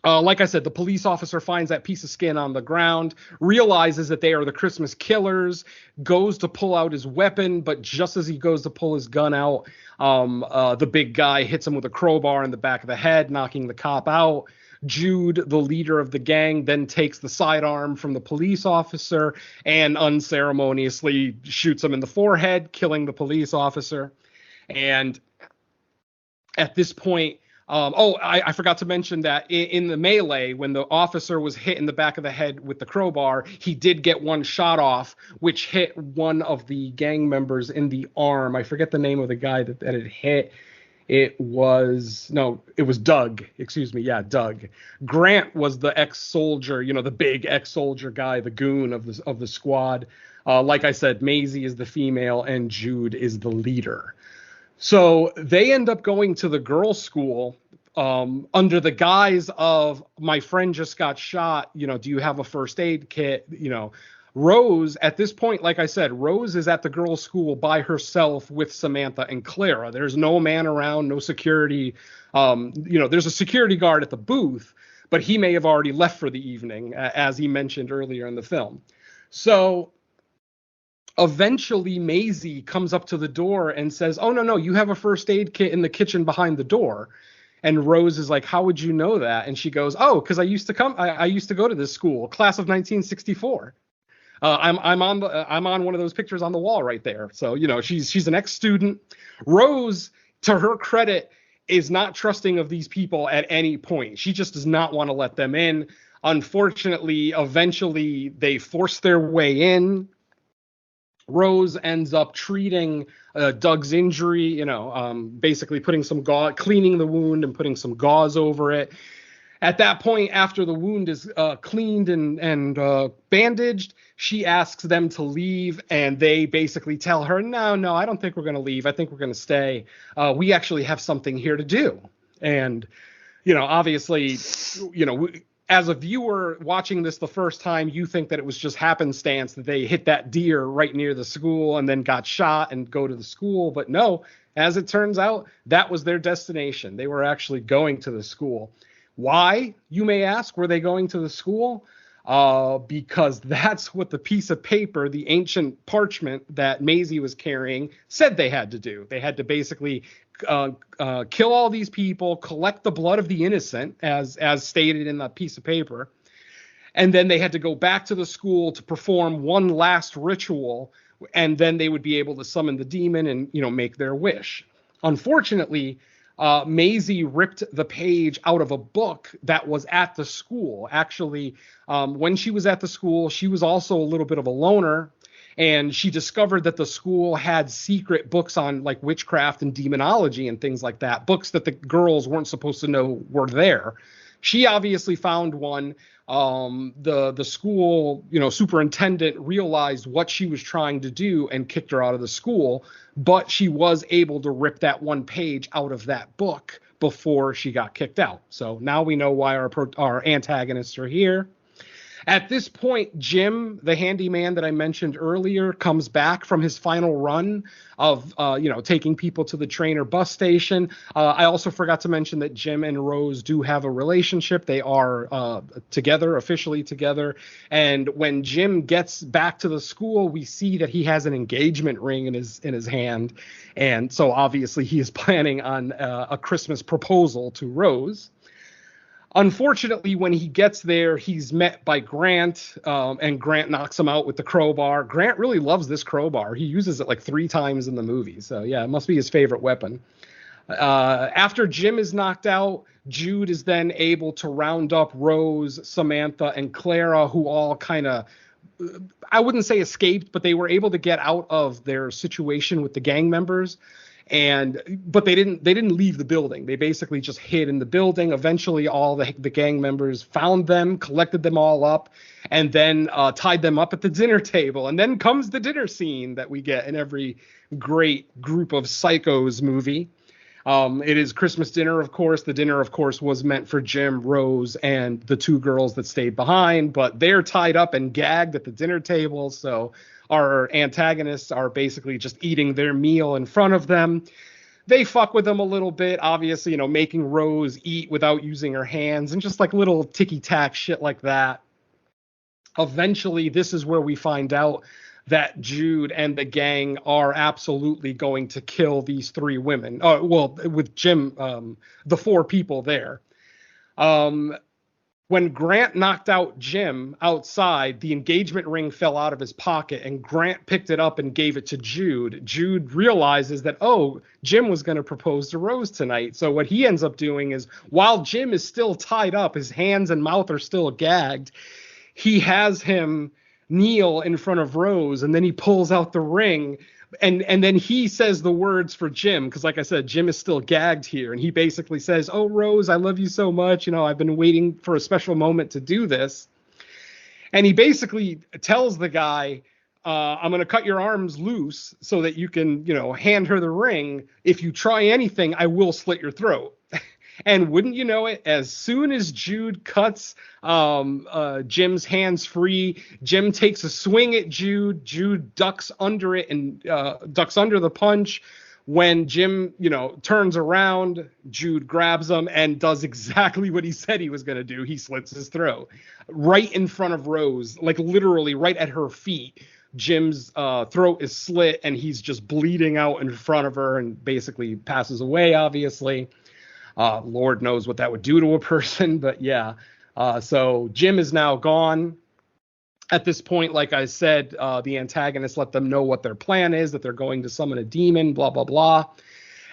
S8: like I said, the police officer finds that piece of skin on the ground, realizes that they are the Christmas Killers, goes to pull out his weapon, but just as he goes to pull his gun out, the big guy hits him with a crowbar in the back of the head, knocking the cop out. Jude, the leader of the gang, then takes the sidearm from the police officer and unceremoniously shoots him in the forehead, killing the police officer. And at this point, I forgot to mention that in the melee, when the officer was hit in the back of the head with the crowbar, he did get one shot off, which hit one of the gang members in the arm. I forget the name of the guy that it hit. It was Doug. Excuse me. Yeah, Doug. Grant was the ex-soldier, the big ex-soldier guy, the goon of the squad. Like I said, Maisie is the female and Jude is the leader. So they end up going to the girls' school under the guise of, my friend just got shot. Do you have a first aid kit? Rose, at this point, like I said, Rose is at the girls' school by herself with Samantha and Clara. There's no man around, no security. There's a security guard at the booth, but he may have already left for the evening, as he mentioned earlier in the film. So eventually, Maisie comes up to the door and says, "Oh, no, you have a first aid kit in the kitchen behind the door." And Rose is like, "How would you know that?" And she goes, "Oh, because I used to go to this school, class of 1964. I'm on one of those pictures on the wall right there." So, she's an ex-student. Rose, to her credit, is not trusting of these people at any point. She just does not want to let them in. Unfortunately, eventually they force their way in. Rose ends up treating Doug's injury, basically putting some cleaning the wound and putting some gauze over it. At that point, after the wound is cleaned and bandaged, she asks them to leave, and they basically tell her, no, I don't think we're going to leave. I think we're going to stay. We actually have something here to do. And, obviously, as a viewer watching this the first time, you think that it was just happenstance that they hit that deer right near the school and then got shot and go to the school. But no, as it turns out, that was their destination. They were actually going to the school. Why, you may ask, were they going to the school? Because that's what the piece of paper, the ancient parchment that Maisie was carrying, said they had to do. They had to basically kill all these people, collect the blood of the innocent, as stated in that piece of paper, and then they had to go back to the school to perform one last ritual, and then they would be able to summon the demon and make their wish. Unfortunately, Maisie ripped the page out of a book that was at the school. Actually, when she was at the school, she was also a little bit of a loner, and she discovered that the school had secret books on like witchcraft and demonology and things like that, books that the girls weren't supposed to know were there. She obviously found one. The school, superintendent realized what she was trying to do and kicked her out of the school, but she was able to rip that one page out of that book before she got kicked out. So now we know why our antagonists are here. At this point, Jim, the handyman that I mentioned earlier, comes back from his final run of, taking people to the train or bus station. I also forgot to mention that Jim and Rose do have a relationship. They are together, officially together. And when Jim gets back to the school, we see that he has an engagement ring in his hand. And so obviously he is planning on a Christmas proposal to Rose. Unfortunately, when he gets there, he's met by Grant, and Grant knocks him out with the crowbar. Grant really loves this crowbar. He uses it like 3 times in the movie. So, yeah, it must be his favorite weapon. After Jim is knocked out, Jude is then able to round up Rose, Samantha, and Clara, who all kind of, I wouldn't say escaped, but they were able to get out of their situation with the gang members. But they didn't leave the building. They basically just hid in the building. Eventually, all the gang members found them, collected them all up, and then tied them up at the dinner table. And then comes the dinner scene that we get in every great group of psychos movie. It is Christmas dinner, of course. The dinner, of course, was meant for Jim, Rose, and the 2 girls that stayed behind. But they're tied up and gagged at the dinner table, so our antagonists are basically just eating their meal in front of them. They fuck with them a little bit, obviously, making Rose eat without using her hands and just like little ticky-tack shit like that. Eventually, this is where we find out that Jude and the gang are absolutely going to kill these 3 women. With Jim, the 4 people there. When Grant knocked out Jim outside, the engagement ring fell out of his pocket, and Grant picked it up and gave it to Jude. Jude realizes that, Jim was going to propose to Rose tonight. So what he ends up doing is, while Jim is still tied up, his hands and mouth are still gagged, he has him kneel in front of Rose, and then he pulls out the ring. And then he says the words for Jim, because like I said, Jim is still gagged here. And he basically says, "Oh, Rose, I love you so much. I've been waiting for a special moment to do this." And he basically tells the guy, I'm going to cut your arms loose so that you can, hand her the ring. If you try anything, I will slit your throat. And wouldn't you know it, as soon as Jude cuts Jim's hands free, Jim takes a swing at Jude. Jude ducks under it and ducks under the punch. When Jim, turns around, Jude grabs him and does exactly what he said he was going to do. He slits his throat right in front of Rose, like literally right at her feet. Jim's throat is slit and he's just bleeding out in front of her and basically passes away, obviously. Lord knows what that would do to a person, but yeah. So Jim is now gone. At this point, like I said, the antagonists let them know what their plan is, that they're going to summon a demon, blah, blah, blah.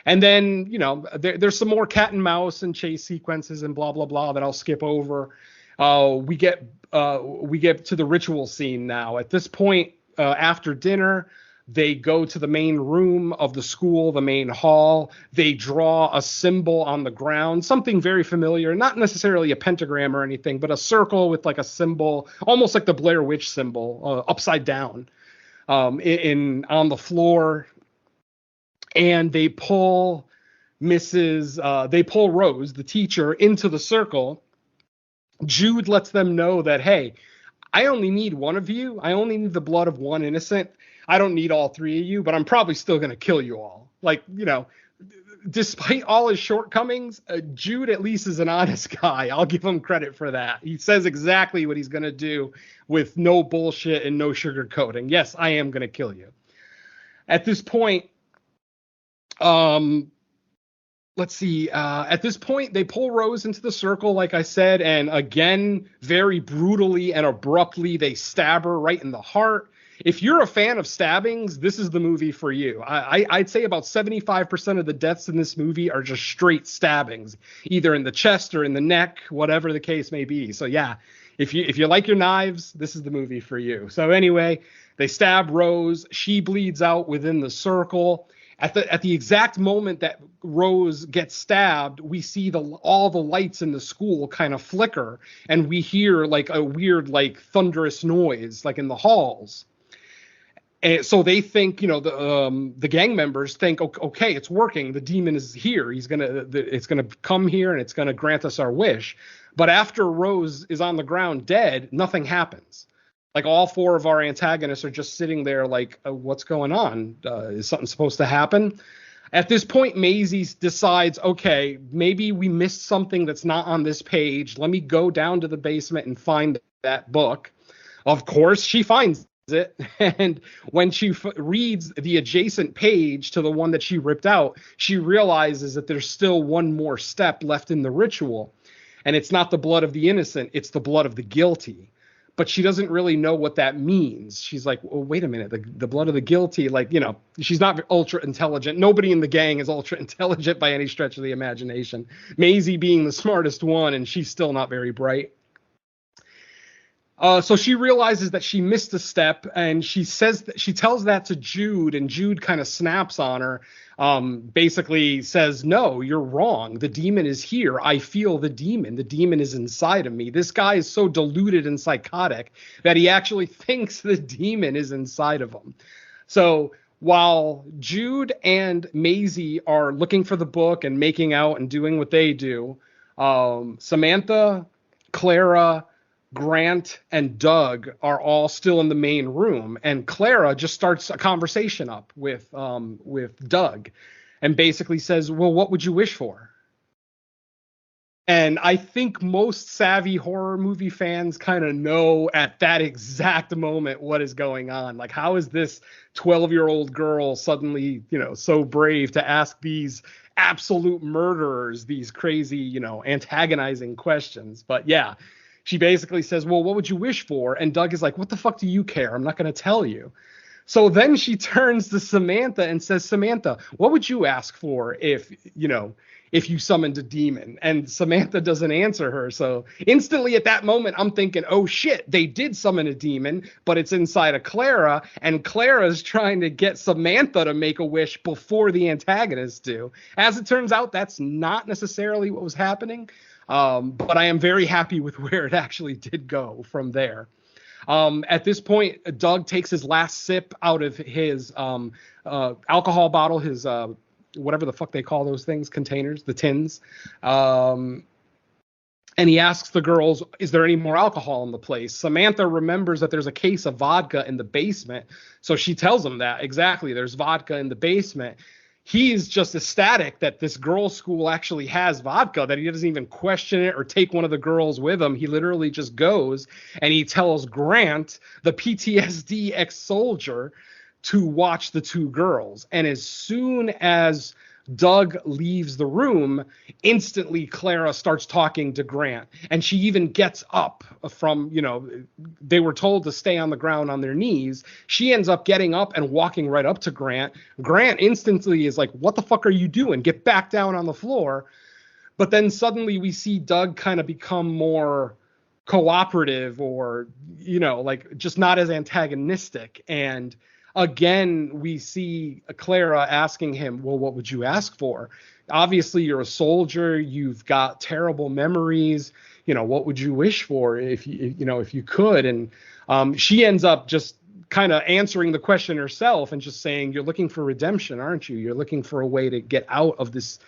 S8: And then, there's some more cat and mouse and chase sequences and blah, blah, blah that I'll skip over. We get to the ritual scene now. At this point, after dinner, they go to the main room of the school, the main hall. They draw a symbol on the ground, something very familiar, not necessarily a pentagram or anything, but a circle with like a symbol, almost like the Blair Witch symbol, upside down, on the floor. And they pull Rose, the teacher, into the circle. Jude lets them know that, hey, I only need one of you. I only need the blood of one innocent. I don't need all 3 of you, but I'm probably still going to kill you all. Like, despite all his shortcomings, Jude at least is an honest guy. I'll give him credit for that. He says exactly what he's going to do with no bullshit and no sugarcoating. Yes, I am going to kill you. At this point, let's see. At this point, they pull Rose into the circle, like I said, and again, very brutally and abruptly, they stab her right in the heart. if you're a fan of stabbings, this is the movie for you. I'd say about 75% of the deaths in this movie are just straight stabbings, either in the chest or in the neck, whatever the case may be. So yeah, if you like your knives, this is the movie for you. So anyway, they stab Rose. She bleeds out within the circle. At the exact moment that Rose gets stabbed, we see all the lights in the school kind of flicker, and we hear like a weird, like thunderous noise, like in the halls. And so they think, the gang members think, okay, it's working. The demon is here. It's gonna come here and it's gonna grant us our wish. But after Rose is on the ground dead, nothing happens. Like all four of our antagonists are just sitting there like, what's going on? Is something supposed to happen? At this point, Maisie decides, okay, maybe we missed something that's not on this page. Let me go down to the basement and find that book. Of course, she finds it. And when she reads the adjacent page to the one that she ripped out, she realizes that there's still one more step left in the ritual. And it's not the blood of the innocent, it's the blood of the guilty. But she doesn't really know what that means. She's like, oh, wait a minute, the blood of the guilty, she's not ultra intelligent. Nobody in the gang is ultra intelligent by any stretch of the imagination. Maisie being the smartest one, and she's still not very bright. So she realizes that she missed a step, and she tells that to Jude, and Jude kind of snaps on her, basically says, no, you're wrong. The demon is here. I feel the demon. The demon is inside of me. This guy is so deluded and psychotic that he actually thinks the demon is inside of him. So while Jude and Maisie are looking for the book and making out and doing what they do, Samantha, Clara, Grant, and Doug are all still in the main room, and Clara just starts a conversation up with Doug and basically says, well, what would you wish for? And I think most savvy horror movie fans kind of know at that exact moment what is going on. Like, how is this 12-year-old girl suddenly, so brave to ask these absolute murderers these crazy, antagonizing questions? But yeah, she basically says, well, what would you wish for? And Doug is like, what the fuck do you care? I'm not going to tell you. So then she turns to Samantha and says, Samantha, what would you ask for if you summoned a demon? And Samantha doesn't answer her. So instantly at that moment, I'm thinking, oh shit, they did summon a demon, but it's inside of Clara. And Clara's trying to get Samantha to make a wish before the antagonists do. As it turns out, that's not necessarily what was happening. But I am very happy with where it actually did go from there. At this point, Doug takes his last sip out of his alcohol bottle, his whatever the fuck they call those things, containers, the tins. And he asks the girls, is there any more alcohol in the place? Samantha remembers that there's a case of vodka in the basement. So she tells him that, exactly, there's vodka in the basement. He's just ecstatic that this girls' school actually has vodka, that he doesn't even question it or take one of the girls with him. He literally just goes and he tells Grant, the PTSD ex-soldier, to watch the two girls. And as soon as Doug leaves the room, instantly Clara starts talking to Grant. And she even gets up from, they were told to stay on the ground on their knees. She ends up getting up and walking right up to Grant. Grant instantly is like, what the fuck are you doing? Get back down on the floor. But then suddenly we see Doug kind of become more cooperative or, just not as antagonistic. And again, we see Clara asking him, well, what would you ask for? Obviously, you're a soldier. You've got terrible memories. What would you wish for if you could? And she ends up just kind of answering the question herself and just saying, you're looking for redemption, aren't you? You're looking for a way to get out of this,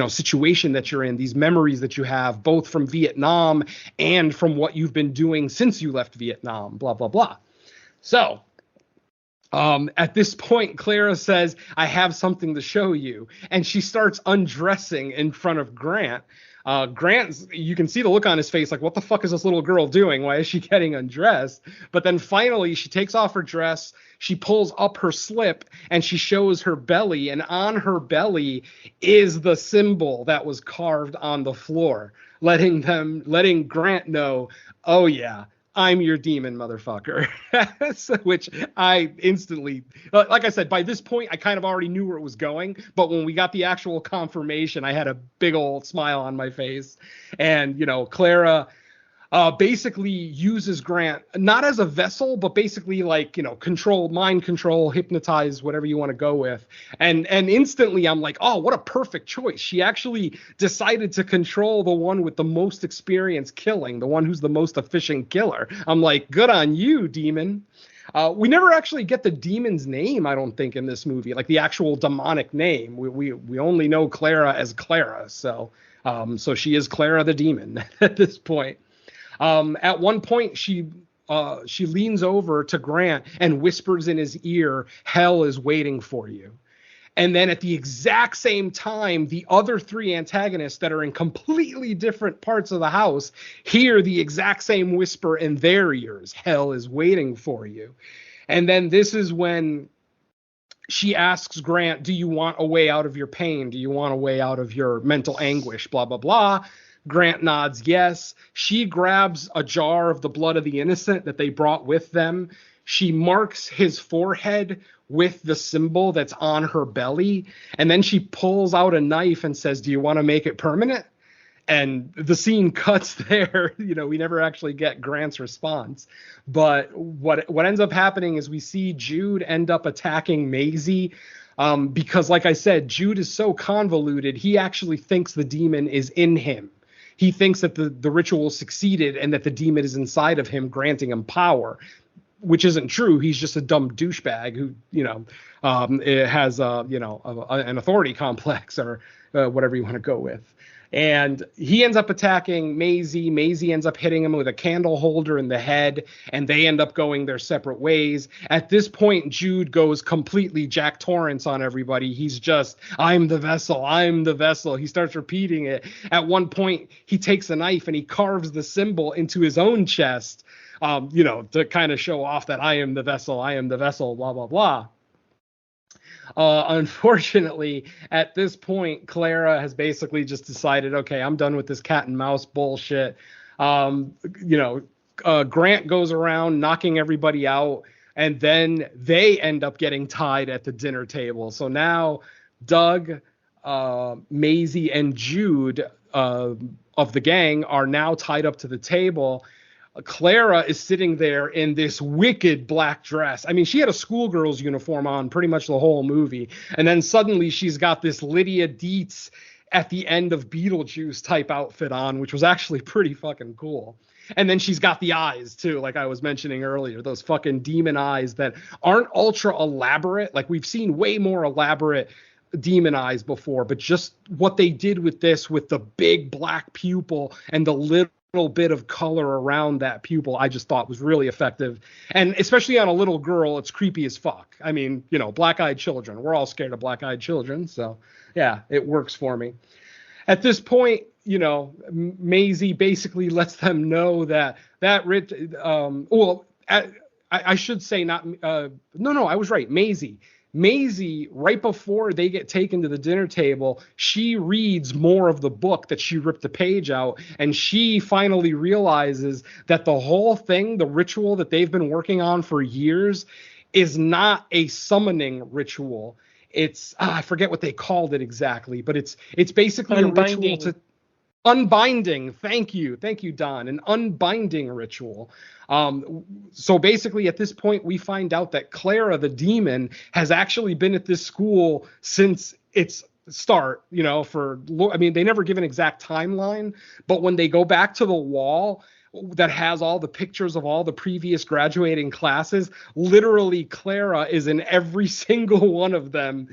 S8: situation that you're in, these memories that you have, both from Vietnam and from what you've been doing since you left Vietnam, blah, blah, blah. So at this point, Clara says, I have something to show you. And she starts undressing in front of Grant. Grant, you can see the look on his face, like, what the fuck is this little girl doing? Why is she getting undressed? But then finally, she takes off her dress, she pulls up her slip, and she shows her belly. And on her belly is the symbol that was carved on the floor, letting Grant know, oh yeah, I'm your demon, motherfucker. Which I instantly, like I said, by this point, I kind of already knew where it was going. But when we got the actual confirmation, I had a big old smile on my face. And, Clara basically uses Grant not as a vessel, but basically like, mind control, hypnotize, whatever you want to go with. And instantly I'm like, oh, what a perfect choice. She actually decided to control the one with the most experience killing, the one who's the most efficient killer. I'm like, good on you, demon. We never actually get the demon's name, I don't think, in this movie, like the actual demonic name. We only know Clara as Clara. So she is Clara the demon at this point. At one point, she leans over to Grant and whispers in his ear, "Hell is waiting for you." And then at the exact same time, the other three antagonists that are in completely different parts of the house hear the exact same whisper in their ears, "Hell is waiting for you." And then this is when she asks Grant, "Do you want a way out of your pain? Do you want a way out of your mental anguish? Blah, blah, blah." Grant nods yes. She grabs a jar of the blood of the innocent that they brought with them. She marks his forehead with the symbol that's on her belly. And then she pulls out a knife and says, "Do you want to make it permanent?" And the scene cuts there. We never actually get Grant's response. But what ends up happening is we see Jude end up attacking Maisie. Because like I said, Jude is so convoluted, he actually thinks the demon is in him. He thinks that the ritual succeeded and that the demon is inside of him, granting him power, which isn't true. He's just a dumb douchebag who, has, an authority complex or whatever you want to go with. And he ends up attacking Maisie. Maisie ends up hitting him with a candle holder in the head, and they end up going their separate ways. At this point, Jude goes completely Jack Torrance on everybody. He's just, "I'm the vessel, I'm the vessel." He starts repeating it. At one point, he takes a knife and he carves the symbol into his own chest, to kind of show off that I am the vessel, blah, blah, blah. Unfortunately, at this point, Clara has basically just decided, okay, I'm done with this cat and mouse bullshit. Grant goes around knocking everybody out, and then they end up getting tied at the dinner table. So now Doug, Maisie, and Jude of the gang are now tied up to the table. Clara is sitting there in this wicked black dress. I mean, she had a schoolgirl's uniform on pretty much the whole movie. And then suddenly she's got this Lydia Dietz at the end of Beetlejuice type outfit on, which was actually pretty fucking cool. And then she's got the eyes too, like I was mentioning earlier, those fucking demon eyes that aren't ultra elaborate. Like we've seen way more elaborate demon eyes before, but just what they did with this, with the big black pupil and the little bit of color around that pupil, I just thought was really effective. And especially on a little girl, it's creepy as fuck. I mean, black-eyed children. We're all scared of black-eyed children. So yeah, it works for me. At this point, Maisie basically lets them know that I should say not, no, I was right. Maisie, right before they get taken to the dinner table, she reads more of the book that she ripped the page out, and she finally realizes that the whole thing, the ritual that they've been working on for years, is not a summoning ritual. It's, I forget what they called it exactly, but it's basically a ritual to unbinding. Thank you, Don. An unbinding ritual. So basically at this point, we find out that Clara, the demon, has actually been at this school since its start, they never give an exact timeline, but when they go back to the wall that has all the pictures of all the previous graduating classes, literally Clara is in every single one of them,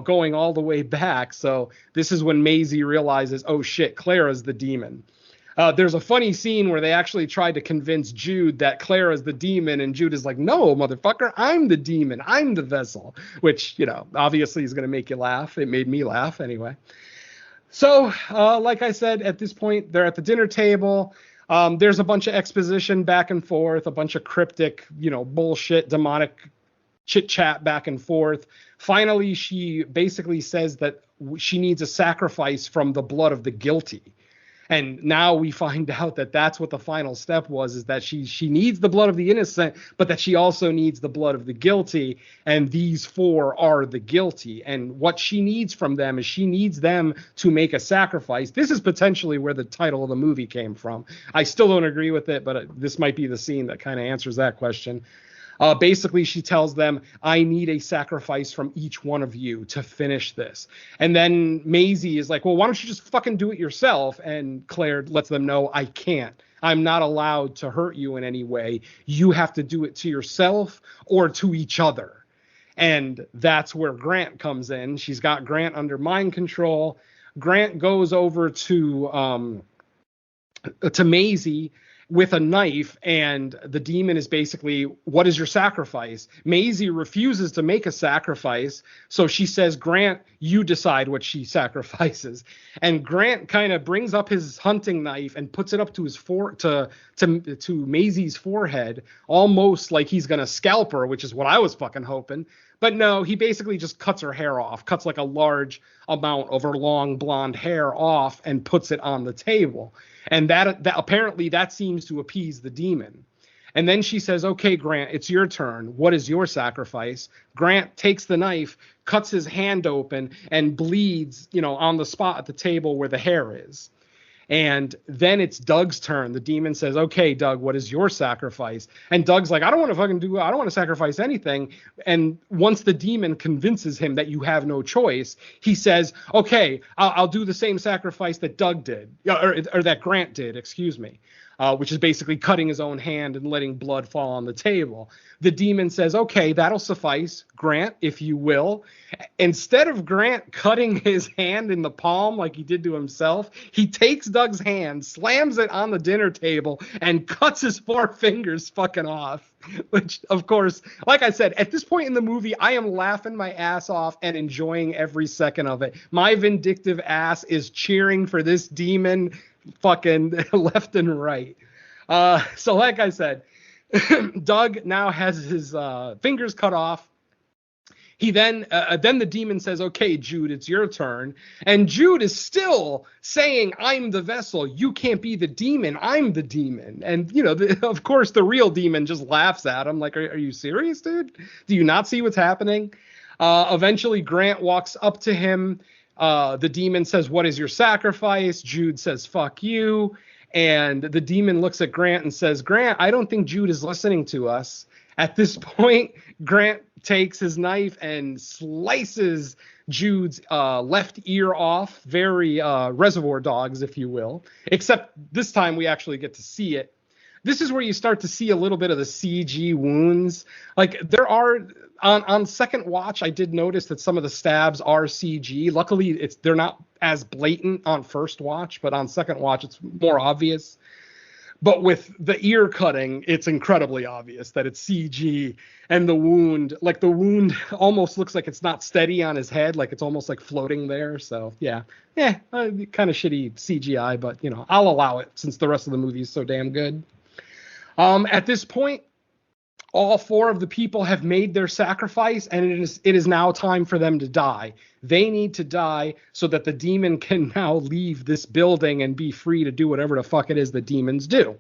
S8: going all the way back. So this is when Maisie realizes, oh shit, Clara's the demon. There's a funny scene where they actually tried to convince Jude that Clara's the demon, and Jude is like, "No, motherfucker, I'm the demon. I'm the vessel," which, obviously is going to make you laugh. It made me laugh anyway. So, like I said, at this point, they're at the dinner table. There's a bunch of exposition back and forth, a bunch of cryptic, bullshit, demonic chit chat back and forth. Finally, she basically says that she needs a sacrifice from the blood of the guilty. And now we find out that that's what the final step was, is that she needs the blood of the innocent, but that she also needs the blood of the guilty. And these four are the guilty. And what she needs from them is she needs them to make a sacrifice. This is potentially where the title of the movie came from. I still don't agree with it, but this might be the scene that kind of answers that question. Basically, she tells them, I need a sacrifice from each one of you to finish this. And then Maisie is like, well, why don't you just fucking do it yourself? And Claire lets them know, I can't. I'm not allowed to hurt you in any way. You have to do it to yourself or to each other. And that's where Grant comes in. She's got Grant under mind control. Grant goes over to Maisie with a knife, and the demon is basically, what is your sacrifice? Maisie refuses to make a sacrifice, so she says, Grant, you decide what she sacrifices. And Grant kind of brings up his hunting knife and puts it up to his to Maisie's forehead, almost like he's gonna scalp her, which is what I was fucking hoping. But no, he basically just cuts her hair off, cuts like a large amount of her long blonde hair off and puts it on the table. And that apparently that seems to appease the demon. And then she says, okay, Grant, it's your turn. What is your sacrifice? Grant takes the knife, cuts his hand open, and bleeds, on the spot at the table where the hair is. And then it's Doug's turn. The demon says, okay, Doug, what is your sacrifice? And Doug's like, I don't want to sacrifice anything. And once the demon convinces him that you have no choice, he says, okay, I'll do the same sacrifice that Doug did, or that Grant did, excuse me. Which is basically cutting his own hand and letting blood fall on the table. The demon says, okay, that'll suffice, Grant, if you will. Instead of Grant cutting his hand in the palm like he did to himself, he takes Doug's hand, slams it on the dinner table, and cuts his 4 fingers fucking off. Which, of course, like I said, at this point in the movie, I am laughing my ass off and enjoying every second of it. My vindictive ass is cheering for this demon fucking left and right. So like I said, Doug now has his fingers cut off. He then the demon says, okay, Jude, it's your turn. And Jude is still saying, I'm the vessel. You can't be the demon. I'm the demon. And, of course, the real demon just laughs at him like, are you serious, dude? Do you not see what's happening? Eventually, Grant walks up to him. The demon says, what is your sacrifice? Jude says, fuck you. And the demon looks at Grant and says, Grant, I don't think Jude is listening to us. At this point, Grant takes his knife and slices Jude's left ear off. Very Reservoir Dogs, if you will. Except this time we actually get to see it. This is where you start to see a little bit of the CG wounds. Like, there are, on second watch, I did notice that some of the stabs are CG. Luckily, they're not as blatant on first watch, but on second watch, it's more obvious. But with the ear cutting, it's incredibly obvious that it's CG. And the wound almost looks like it's not steady on his head, like it's almost like floating there. So, yeah, kind of shitty CGI, but, I'll allow it since the rest of the movie is so damn good. At this point, all 4 of the people have made their sacrifice, and it is now time for them to die. They need to die so that the demon can now leave this building and be free to do whatever the fuck it is that demons do.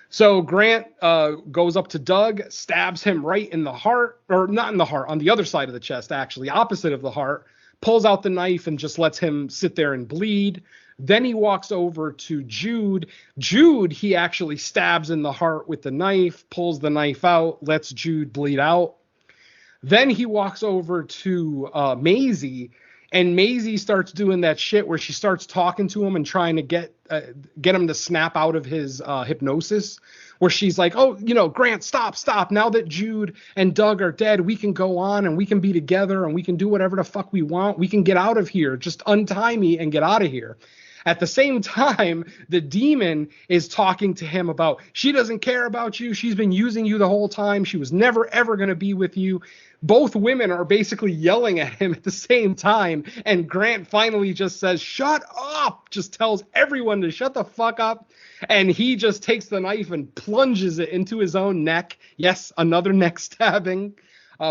S8: So Grant goes up to Doug, stabs him right in the heart, or not in the heart, on the other side of the chest, actually, opposite of the heart, pulls out the knife and just lets him sit there and bleed. Then he walks over to Jude. Jude, he actually stabs in the heart with the knife, pulls the knife out, lets Jude bleed out. Then he walks over to Maisie, and Maisie starts doing that shit where she starts talking to him and trying to get him to snap out of his hypnosis, where she's like, oh, Grant, stop. Now that Jude and Doug are dead, we can go on and we can be together and we can do whatever the fuck we want. We can get out of here. Just untie me and get out of here. At the same time, the demon is talking to him about, she doesn't care about you. She's been using you the whole time. She was never, ever going to be with you. Both women are basically yelling at him at the same time. And Grant finally just says, shut up, just tells everyone to shut the fuck up. And he just takes the knife and plunges it into his own neck. Yes, another neck stabbing.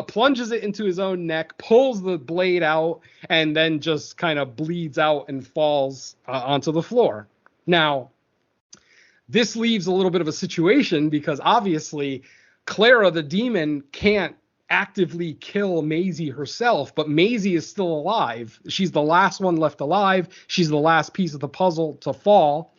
S8: Plunges it into his own neck, pulls the blade out, and then just kind of bleeds out and falls onto the floor. Now, this leaves a little bit of a situation because obviously Clara the demon can't actively kill Maisie herself, but Maisie is still alive. She's the last one left alive. She's the last piece of the puzzle to fall.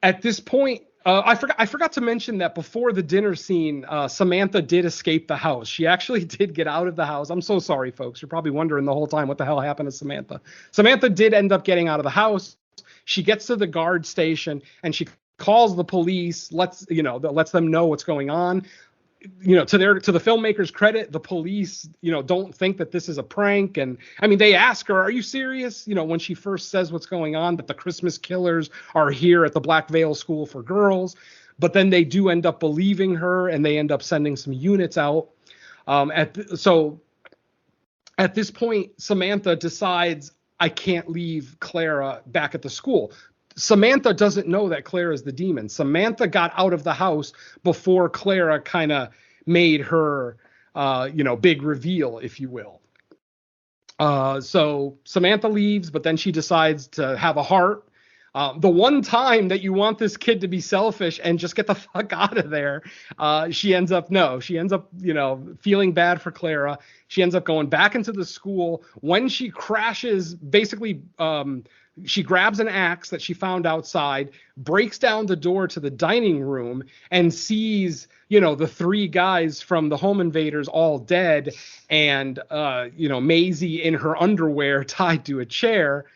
S8: At this point, I forgot to mention that before the dinner scene, Samantha did escape the house. She actually did get out of the house. I'm so sorry, folks. You're probably wondering the whole time what the hell happened to Samantha. Samantha did end up getting out of the house. She gets to the guard station and she calls the police, lets them know what's going on. To the filmmaker's credit, the police, don't think that this is a prank. And I mean, they ask her, are you serious? When she first says what's going on, that the Christmas killers are here at the Black Veil School for Girls. But then they do end up believing her and they end up sending some units out. So at this point, Samantha decides, I can't leave Clara back at the school. Samantha doesn't know that Clara is the demon. Samantha got out of the house before Clara kind of made her, big reveal, if you will. So Samantha leaves, but then she decides to have a heart. The one time that you want this kid to be selfish and just get the fuck out of there, she ends up feeling bad for Clara. She ends up going back into the school. When she crashes, basically, she grabs an axe that she found outside, breaks down the door to the dining room, and sees, the three guys from the home invaders all dead, and, Maisie in her underwear tied to a chair.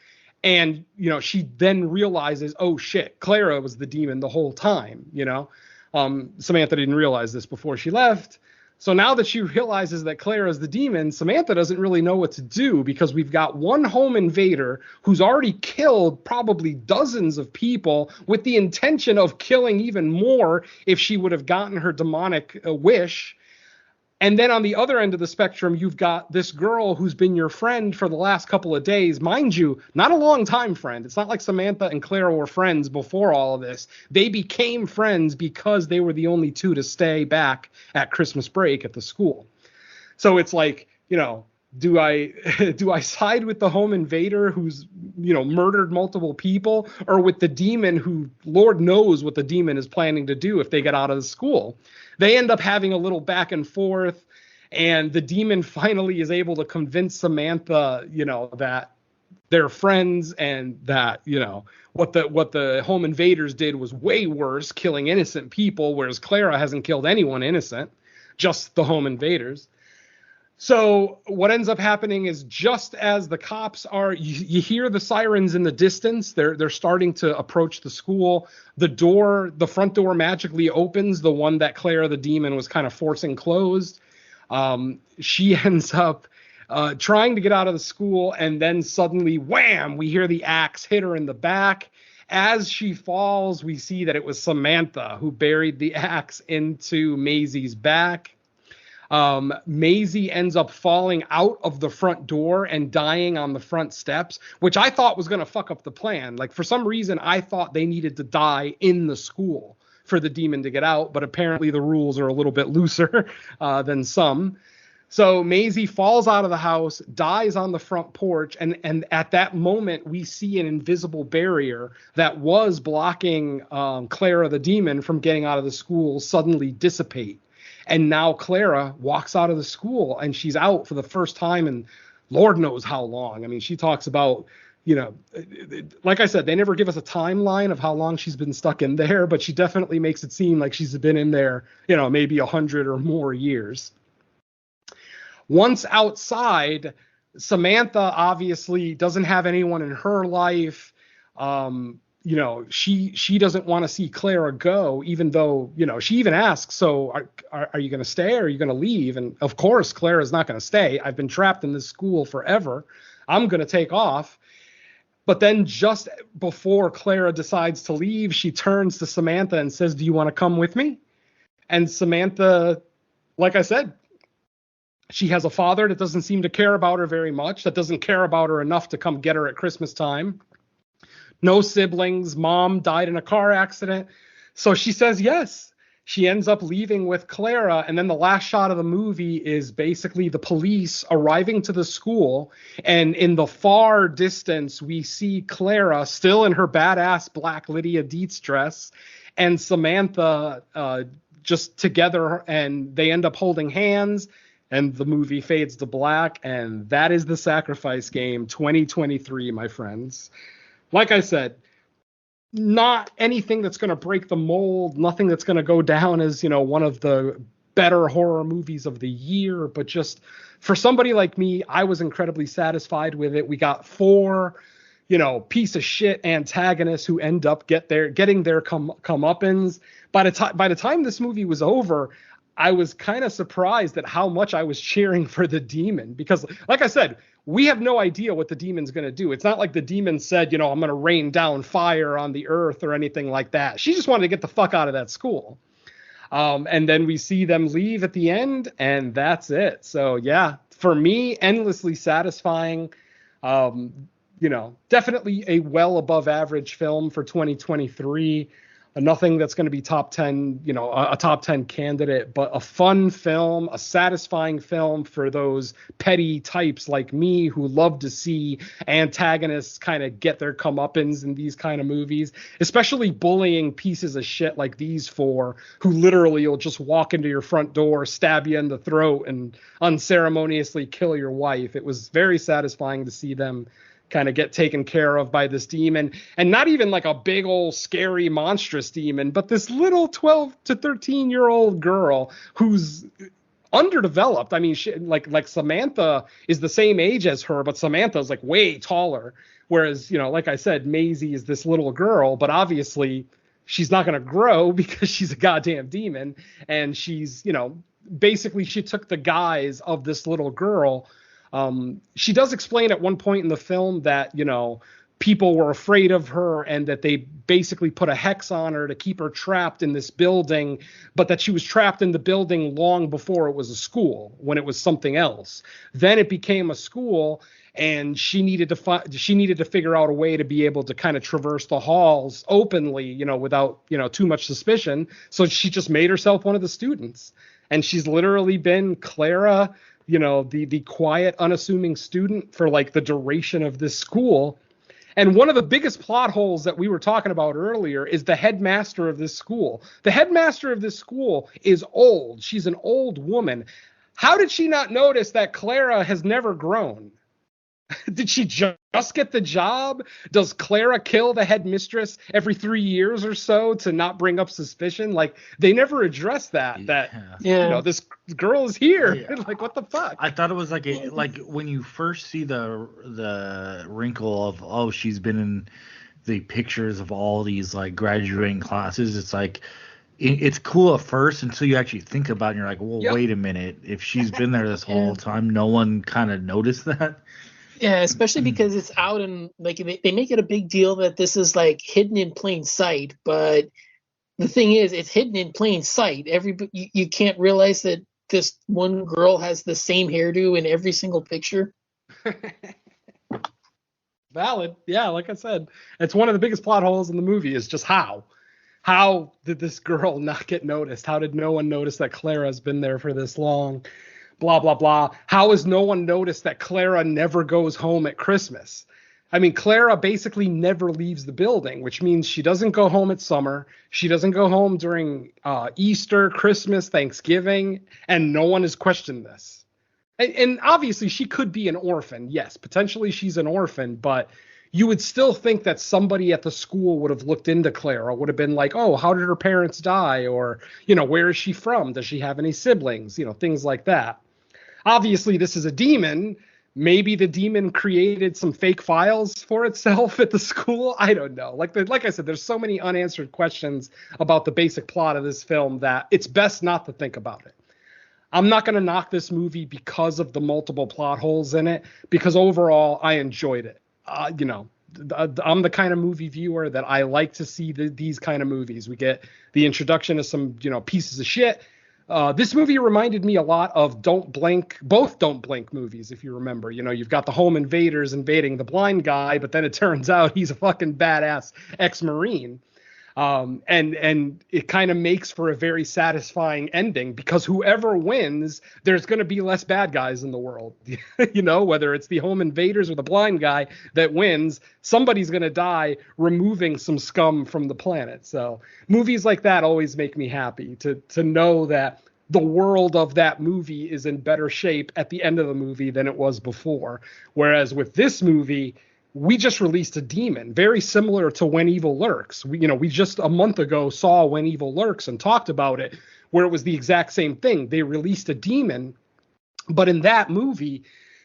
S8: And, she then realizes, oh shit, Clara was the demon the whole time, Samantha didn't realize this before she left. So now that she realizes that Clara is the demon, Samantha doesn't really know what to do because we've got one home invader who's already killed probably dozens of people with the intention of killing even more if she would have gotten her demonic wish. And then on the other end of the spectrum, you've got this girl who's been your friend for the last couple of days. Mind you, not a long time friend. It's not like Samantha and Clara were friends before all of this. They became friends because they were the only two to stay back at Christmas break at the school. So it's like, do I side with the home invader who's, murdered multiple people, or with the demon who, Lord knows what the demon is planning to do if they get out of the school? They end up having a little back and forth, and the demon finally is able to convince Samantha, that they're friends and that, what the home invaders did was way worse, killing innocent people, whereas Clara hasn't killed anyone innocent, just the home invaders. So what ends up happening is just as the cops are, you hear the sirens in the distance. They're starting to approach the school. The front door magically opens, the one that Clara the demon was kind of forcing closed. She ends up trying to get out of the school, and then suddenly, wham, we hear the axe hit her in the back. As she falls, we see that it was Samantha who buried the axe into Maisie's back. Maisie ends up falling out of the front door and dying on the front steps, which I thought was going to fuck up the plan. Like, for some reason, I thought they needed to die in the school for the demon to get out, but apparently the rules are a little bit looser than some. So Maisie falls out of the house, dies on the front porch, and at that moment, we see an invisible barrier that was blocking Clara the demon from getting out of the school suddenly dissipate. And now Clara walks out of the school and she's out for the first time in Lord knows how long. I mean, she talks about, like I said, they never give us a timeline of how long she's been stuck in there, but she definitely makes it seem like she's been in there, maybe 100 or more years. Once outside, Samantha obviously doesn't have anyone in her life. She doesn't want to see Clara go, even though, she even asks, so are you going to stay or are you going to leave? And of course, Clara's not going to stay. I've been trapped in this school forever. I'm going to take off. But then just before Clara decides to leave, she turns to Samantha and says, do you want to come with me? And Samantha, like I said, she has a father that doesn't seem to care about her very much, that doesn't care about her enough to come get her at Christmas time. No siblings. Mom died in a car accident. So she says yes. She ends up leaving with Clara, and then the last shot of the movie is basically the police arriving to the school, and in the far distance we see Clara still in her badass black Lydia Dietz dress, and Samantha just together, and they end up holding hands, and the movie fades to black, and that is The Sacrifice Game 2023, my friends. Like I said, not anything that's going to break the mold, nothing that's going to go down as, one of the better horror movies of the year, but just for somebody like me, I was incredibly satisfied with it. We got 4, piece of shit antagonists who end up getting their comeuppance. By the time this movie was over, I was kind of surprised at how much I was cheering for the demon, because like I said, we have no idea what the demon's going to do. It's not like the demon said, I'm going to rain down fire on the earth or anything like that. She just wanted to get the fuck out of that school. And then we see them leave at the end, and that's it. So yeah, for me, endlessly satisfying. Definitely a well above average film for 2023. Nothing that's going to be top 10, a top 10 candidate, but a fun film, a satisfying film for those petty types like me who love to see antagonists kind of get their comeuppance in these kind of movies, especially bullying pieces of shit like these 4 who literally will just walk into your front door, stab you in the throat, and unceremoniously kill your wife. It was very satisfying to see them kind of get taken care of by this demon, and not even like a big old scary monstrous demon, but this little 12 to 13-year-old girl who's underdeveloped. I mean, like Samantha is the same age as her, but Samantha's like way taller. Whereas, like I said, Maisie is this little girl, but obviously she's not going to grow because she's a goddamn demon. And she's, basically she took the guise of this little girl. She does explain at one point in the film that, people were afraid of her and that they basically put a hex on her to keep her trapped in this building, but that she was trapped in the building long before it was a school, when it was something else. Then it became a school, and she needed to figure out a way to be able to kind of traverse the halls openly, without, too much suspicion. So she just made herself one of the students, and she's literally been Clara, the quiet, unassuming student for like the duration of this school. And one of the biggest plot holes that we were talking about earlier is the headmaster of this school. The headmaster of this school is old. She's an old woman. How did she not notice that Clara has never grown? Did she just get the job? Does Clara kill the headmistress every 3 years or so to not bring up suspicion? Like, they never address that. This girl is here. Yeah. Like, what the fuck?
S9: I thought it was like when you first see the wrinkle of, she's been in the pictures of all these like graduating classes. It's like, it's cool at first until you actually think about it, and you're like, well, wait a minute. If she's been there this whole time, no one kind of noticed that.
S10: Yeah, especially because it's out, and like they make it a big deal that this is like hidden in plain sight. But the thing is, it's hidden in plain sight. You can't realize that this one girl has the same hairdo in every single picture.
S8: Valid. Yeah, like I said, it's one of the biggest plot holes in the movie is just how did this girl not get noticed? How did no one notice that Clara's been there for this long? Blah, blah, blah. How has no one noticed that Clara never goes home at Christmas? I mean, Clara basically never leaves the building, which means she doesn't go home at summer. She doesn't go home during Easter, Christmas, Thanksgiving, and no one has questioned this. And obviously she could be an orphan. Yes, potentially she's an orphan, but you would still think that somebody at the school would have looked into Clara, would have been like, oh, how did her parents die? Or, where is she from? Does she have any siblings? Things like that. Obviously, this is a demon. Maybe the demon created some fake files for itself at the school. I don't know. Like I said, there's so many unanswered questions about the basic plot of this film that it's best not to think about it. I'm not going to knock this movie because of the multiple plot holes in it, because overall I enjoyed it. I'm the kind of movie viewer that I like to see these kind of movies. We get the introduction of some, pieces of shit. This movie reminded me a lot of both Don't Blink movies, if you remember. You've got the home invaders invading the blind guy, but then it turns out he's a fucking badass ex-Marine. And it kind of makes for a very satisfying ending, because whoever wins, there's going to be less bad guys in the world. Whether it's the home invaders or the blind guy that wins, somebody's going to die removing some scum from the planet. So movies like that always make me happy to know that the world of that movie is in better shape at the end of the movie than it was before. Whereas with this movie, we just released a demon, very similar to When Evil Lurks. We just a month ago saw When Evil Lurks and talked about it, where it was the exact same thing. They released a demon, but in that movie,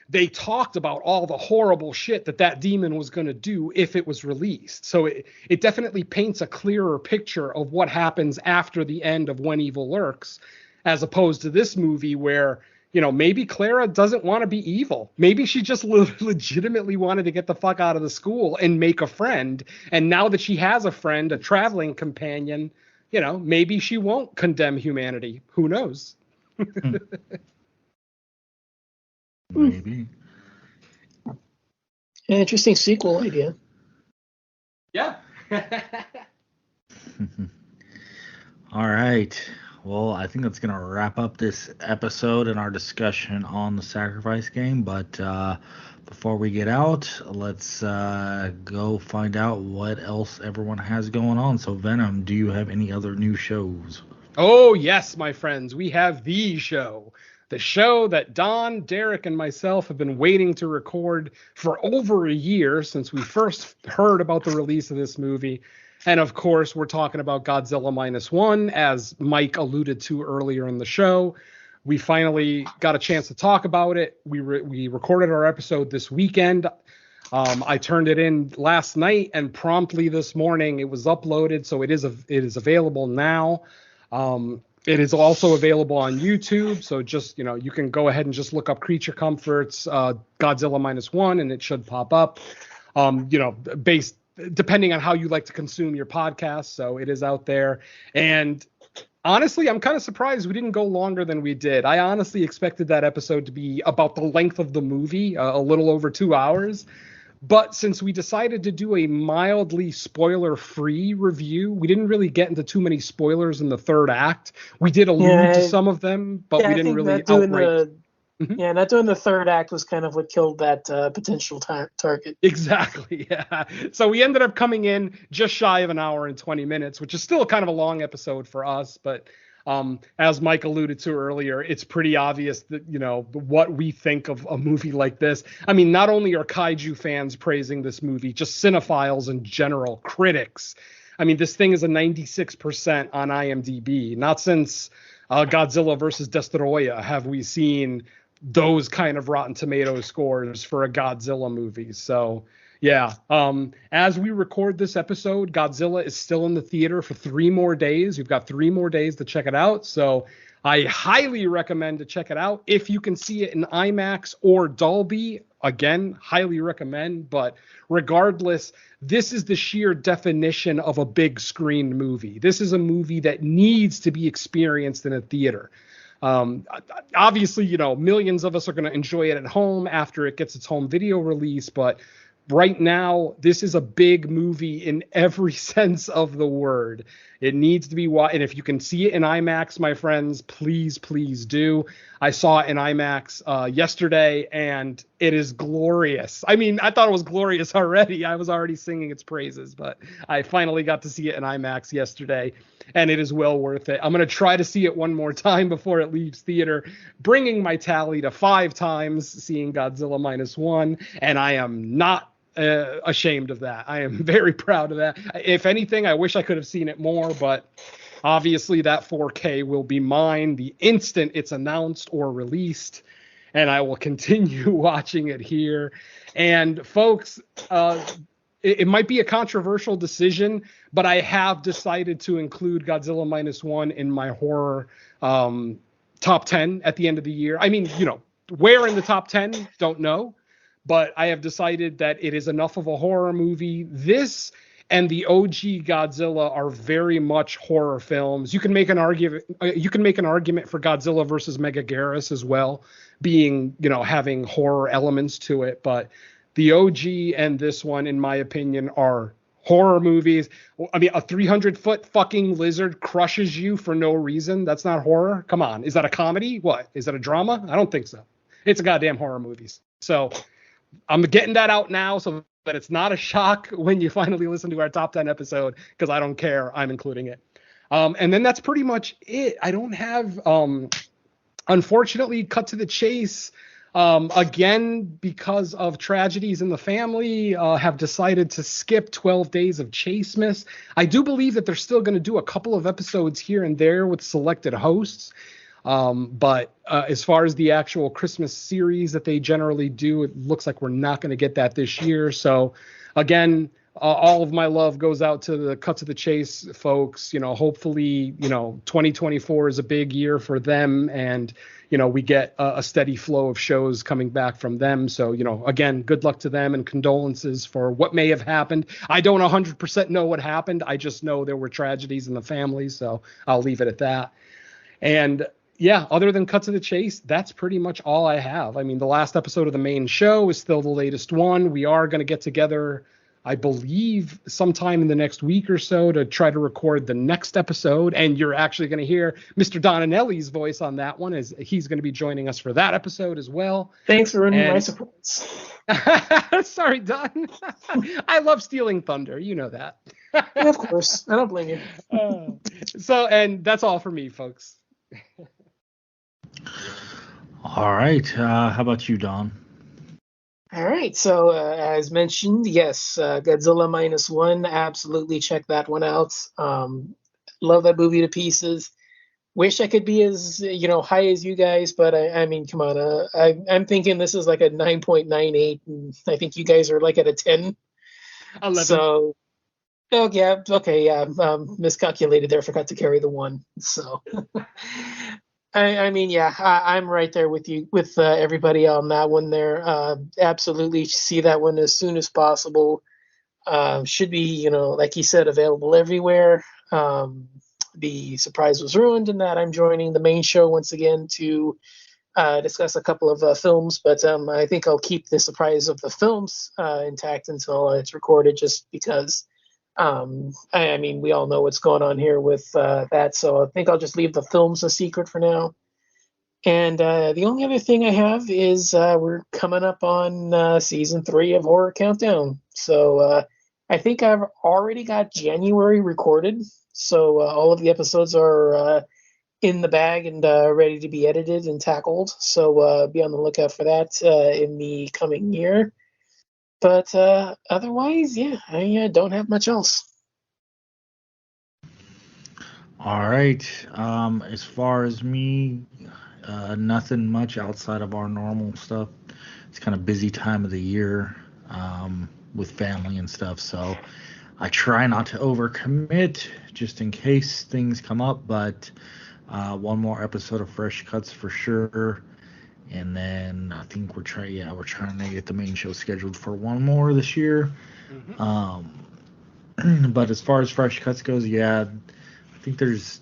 S8: they talked about all the horrible shit that demon was going to do if it was released. So it definitely paints a clearer picture of what happens after the end of When Evil Lurks, as opposed to this movie where, maybe Clara doesn't want to be evil. Maybe she just legitimately wanted to get the fuck out of the school and make a friend. And now that she has a friend, a traveling companion, maybe she won't condemn humanity. Who knows?
S9: Maybe.
S10: Interesting sequel idea.
S8: Yeah.
S9: All right. Well, I think that's going to wrap up this episode and our discussion on the Sacrifice game. But before we get out, let's go find out what else everyone has going on. So, Venom, do you have any other new shows?
S8: Oh, yes, my friends. We have the show that Don, Derek, and myself have been waiting to record for over a year since we first heard about the release of this movie. And of course, we're talking about Godzilla -1, as Mike alluded to earlier in the show. We finally got a chance to talk about it. We recorded our episode this weekend. I turned it in last night, and promptly this morning it was uploaded, so it is available now. It is also available on YouTube, so just you can go ahead and just look up Creature Comforts Godzilla -1, and it should pop up. Depending on how you like to consume your podcast. So it is out there. And honestly, I'm kind of surprised we didn't go longer than we did. I honestly expected that episode to be about the length of the movie, a little over 2 hours. But since we decided to do a mildly spoiler-free review, we didn't really get into too many spoilers in the third act. We did allude to some of them, but we didn't really outright...
S10: Yeah, not doing the third act was kind of what killed that potential target.
S8: Exactly, yeah. So we ended up coming in just shy of an hour and 20 minutes, which is still kind of a long episode for us. But as Mike alluded to earlier, it's pretty obvious that, what we think of a movie like this. I mean, not only are kaiju fans praising this movie, just cinephiles in general, critics. I mean, this thing is a 96% on IMDb. Not since Godzilla versus Destoroyah have we seen those kind of Rotten Tomatoes scores for a Godzilla movie. So yeah, as we record this episode, Godzilla is still in the theater for 3 more days. You've got 3 more days to check it out. So I highly recommend to check it out. If you can see it in IMAX or Dolby, again, highly recommend. But regardless, this is the sheer definition of a big screen movie. This is a movie that needs to be experienced in a theater. Obviously, millions of us are going to enjoy it at home after it gets its home video release. But right now, this is a big movie in every sense of the word. It needs to be watched. And if you can see it in IMAX, my friends, please, please do. I saw it in IMAX yesterday, and it is glorious. I mean, I thought it was glorious already. I was already singing its praises, but I finally got to see it in IMAX yesterday, and it is well worth it. I'm going to try to see it one more time before it leaves theater, bringing my tally to 5 times seeing Godzilla -1, and I am not ashamed of that. I am very proud of that. If anything, I wish I could have seen it more, but obviously that 4K will be mine the instant it's announced or released, and I will continue watching it here. And folks, it might be a controversial decision, but I have decided to include Godzilla -1 in my horror top 10 at the end of the year. I mean, where in the top 10, don't know. But I have decided that it is enough of a horror movie. This and the OG Godzilla are very much horror films. You can make an argument. For Godzilla versus Megaguirus as well, being having horror elements to it. But the OG and this one, in my opinion, are horror movies. I mean, a 300-foot fucking lizard crushes you for no reason. That's not horror. Come on. Is that a comedy? What? Is that a drama? I don't think so. It's a goddamn horror movies. So I'm getting that out now so that it's not a shock when you finally listen to our top 10 episode, because I don't care. I'm including it. And then that's pretty much it. I don't have, unfortunately, cut to the chase. Again, because of tragedies in the family, have decided to skip 12 Days of Chasemas. I do believe that they're still going to do a couple of episodes here and there with selected hosts. But as far as the actual Christmas series that they generally do, it looks like we're not going to get that this year. So again, all of my love goes out to the Cut to the Chase folks. Hopefully, 2024 is a big year for them, and we get a steady flow of shows coming back from them. So, again, good luck to them and condolences for what may have happened. I don't 100% know what happened. I just know there were tragedies in the family, so I'll leave it at that. And yeah, other than Cut to the Chase, that's pretty much all I have. I mean, the last episode of the main show is still the latest one. We are going to get together, I believe, sometime in the next week or so to try to record the next episode. And you're actually going to hear Mr. Donanelli's voice on that one, as he's going to be joining us for that episode as well.
S10: Thanks for ruining my surprise.
S8: Sorry, Don. I love stealing thunder. You know that.
S10: Yeah, of course. I don't blame you.
S8: And that's all for me, folks.
S9: All right. How about you, Don?
S10: All right. So, as mentioned, yes, Godzilla -1. Absolutely check that one out. Love that movie to pieces. Wish I could be as high as you guys, but I mean, come on. I'm thinking this is like a 9.98, and I think you guys are like at a 10.
S8: 11.
S10: So, miscalculated there. Forgot to carry the 1. So. I mean, yeah, I'm right there with you, with everybody on that one there. Absolutely see that one as soon as possible. Should be, like you said, available everywhere. The surprise was ruined in that I'm joining the main show once again to discuss a couple of films, but I think I'll keep the surprise of the films intact until it's recorded, just because I mean, we all know what's going on here with that, so I think I'll just leave the films a secret for now. And the only other thing I have is we're coming up on season 3 of Horror Countdown. So I think I've already got January recorded, so all of the episodes are in the bag and ready to be edited and tackled. So be on the lookout for that in the coming year. But otherwise, yeah, I don't have much else.
S9: All right. As far as me, nothing much outside of our normal stuff. It's kind of busy time of the year with family and stuff, so I try not to overcommit just in case things come up. But one more episode of Fresh Cuts for sure. And then I think we're trying to get the main show scheduled for one more this year. Mm-hmm. But as far as Fresh Cuts goes, yeah, I think there's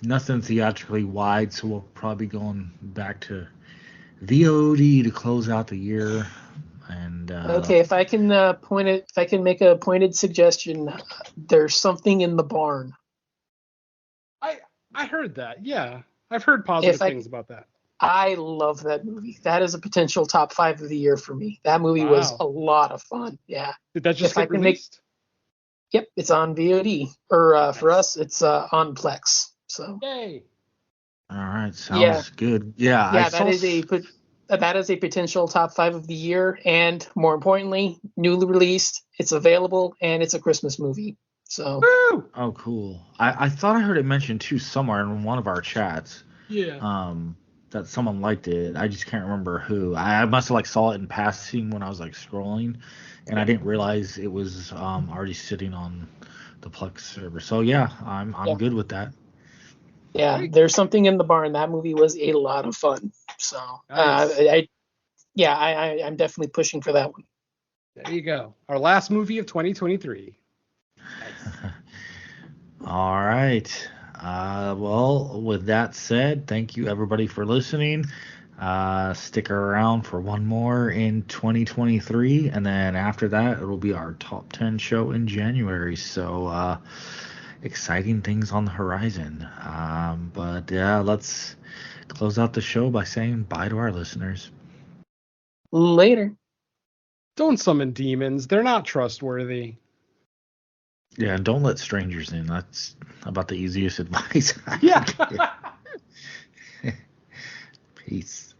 S9: nothing theatrically wide, so we'll probably be going back to VOD to close out the year. And
S10: okay, if I can make a pointed suggestion, there's something in the barn.
S8: I heard that. Yeah, I've heard positive things about that.
S10: I love that movie. That is a potential top 5 of the year for me. That movie was a lot of fun. Yeah.
S8: Did that just get released?
S10: Yep, it's on VOD. Or for us, it's on Plex. So.
S8: Yay.
S9: All right, sounds good. Yeah,
S10: that is a potential top 5 of the year, and more importantly, newly released. It's available, and it's a Christmas movie. So.
S8: Woo!
S9: Oh, cool. I thought I heard it mentioned too somewhere in one of our chats.
S8: Yeah.
S9: That someone liked it. I just can't remember who. I must have saw it in passing when I was scrolling, and I didn't realize it was already sitting on the Plex server. So yeah, I'm good with that.
S10: Yeah, there's something in the barn. That movie was a lot of fun. So I'm definitely pushing for that one.
S8: There you go. Our last movie of 2023. Nice.
S9: All right. Well, with that said, thank you everybody for listening. Stick around for one more in 2023, and then after that, it'll be our top 10 show in January. So, exciting things on the horizon. But yeah, let's close out the show by saying bye to our listeners.
S10: Later.
S8: Don't summon demons. They're not trustworthy.
S9: Yeah, and don't let strangers in. That's about the easiest advice I
S8: Yeah.
S9: can give. Peace.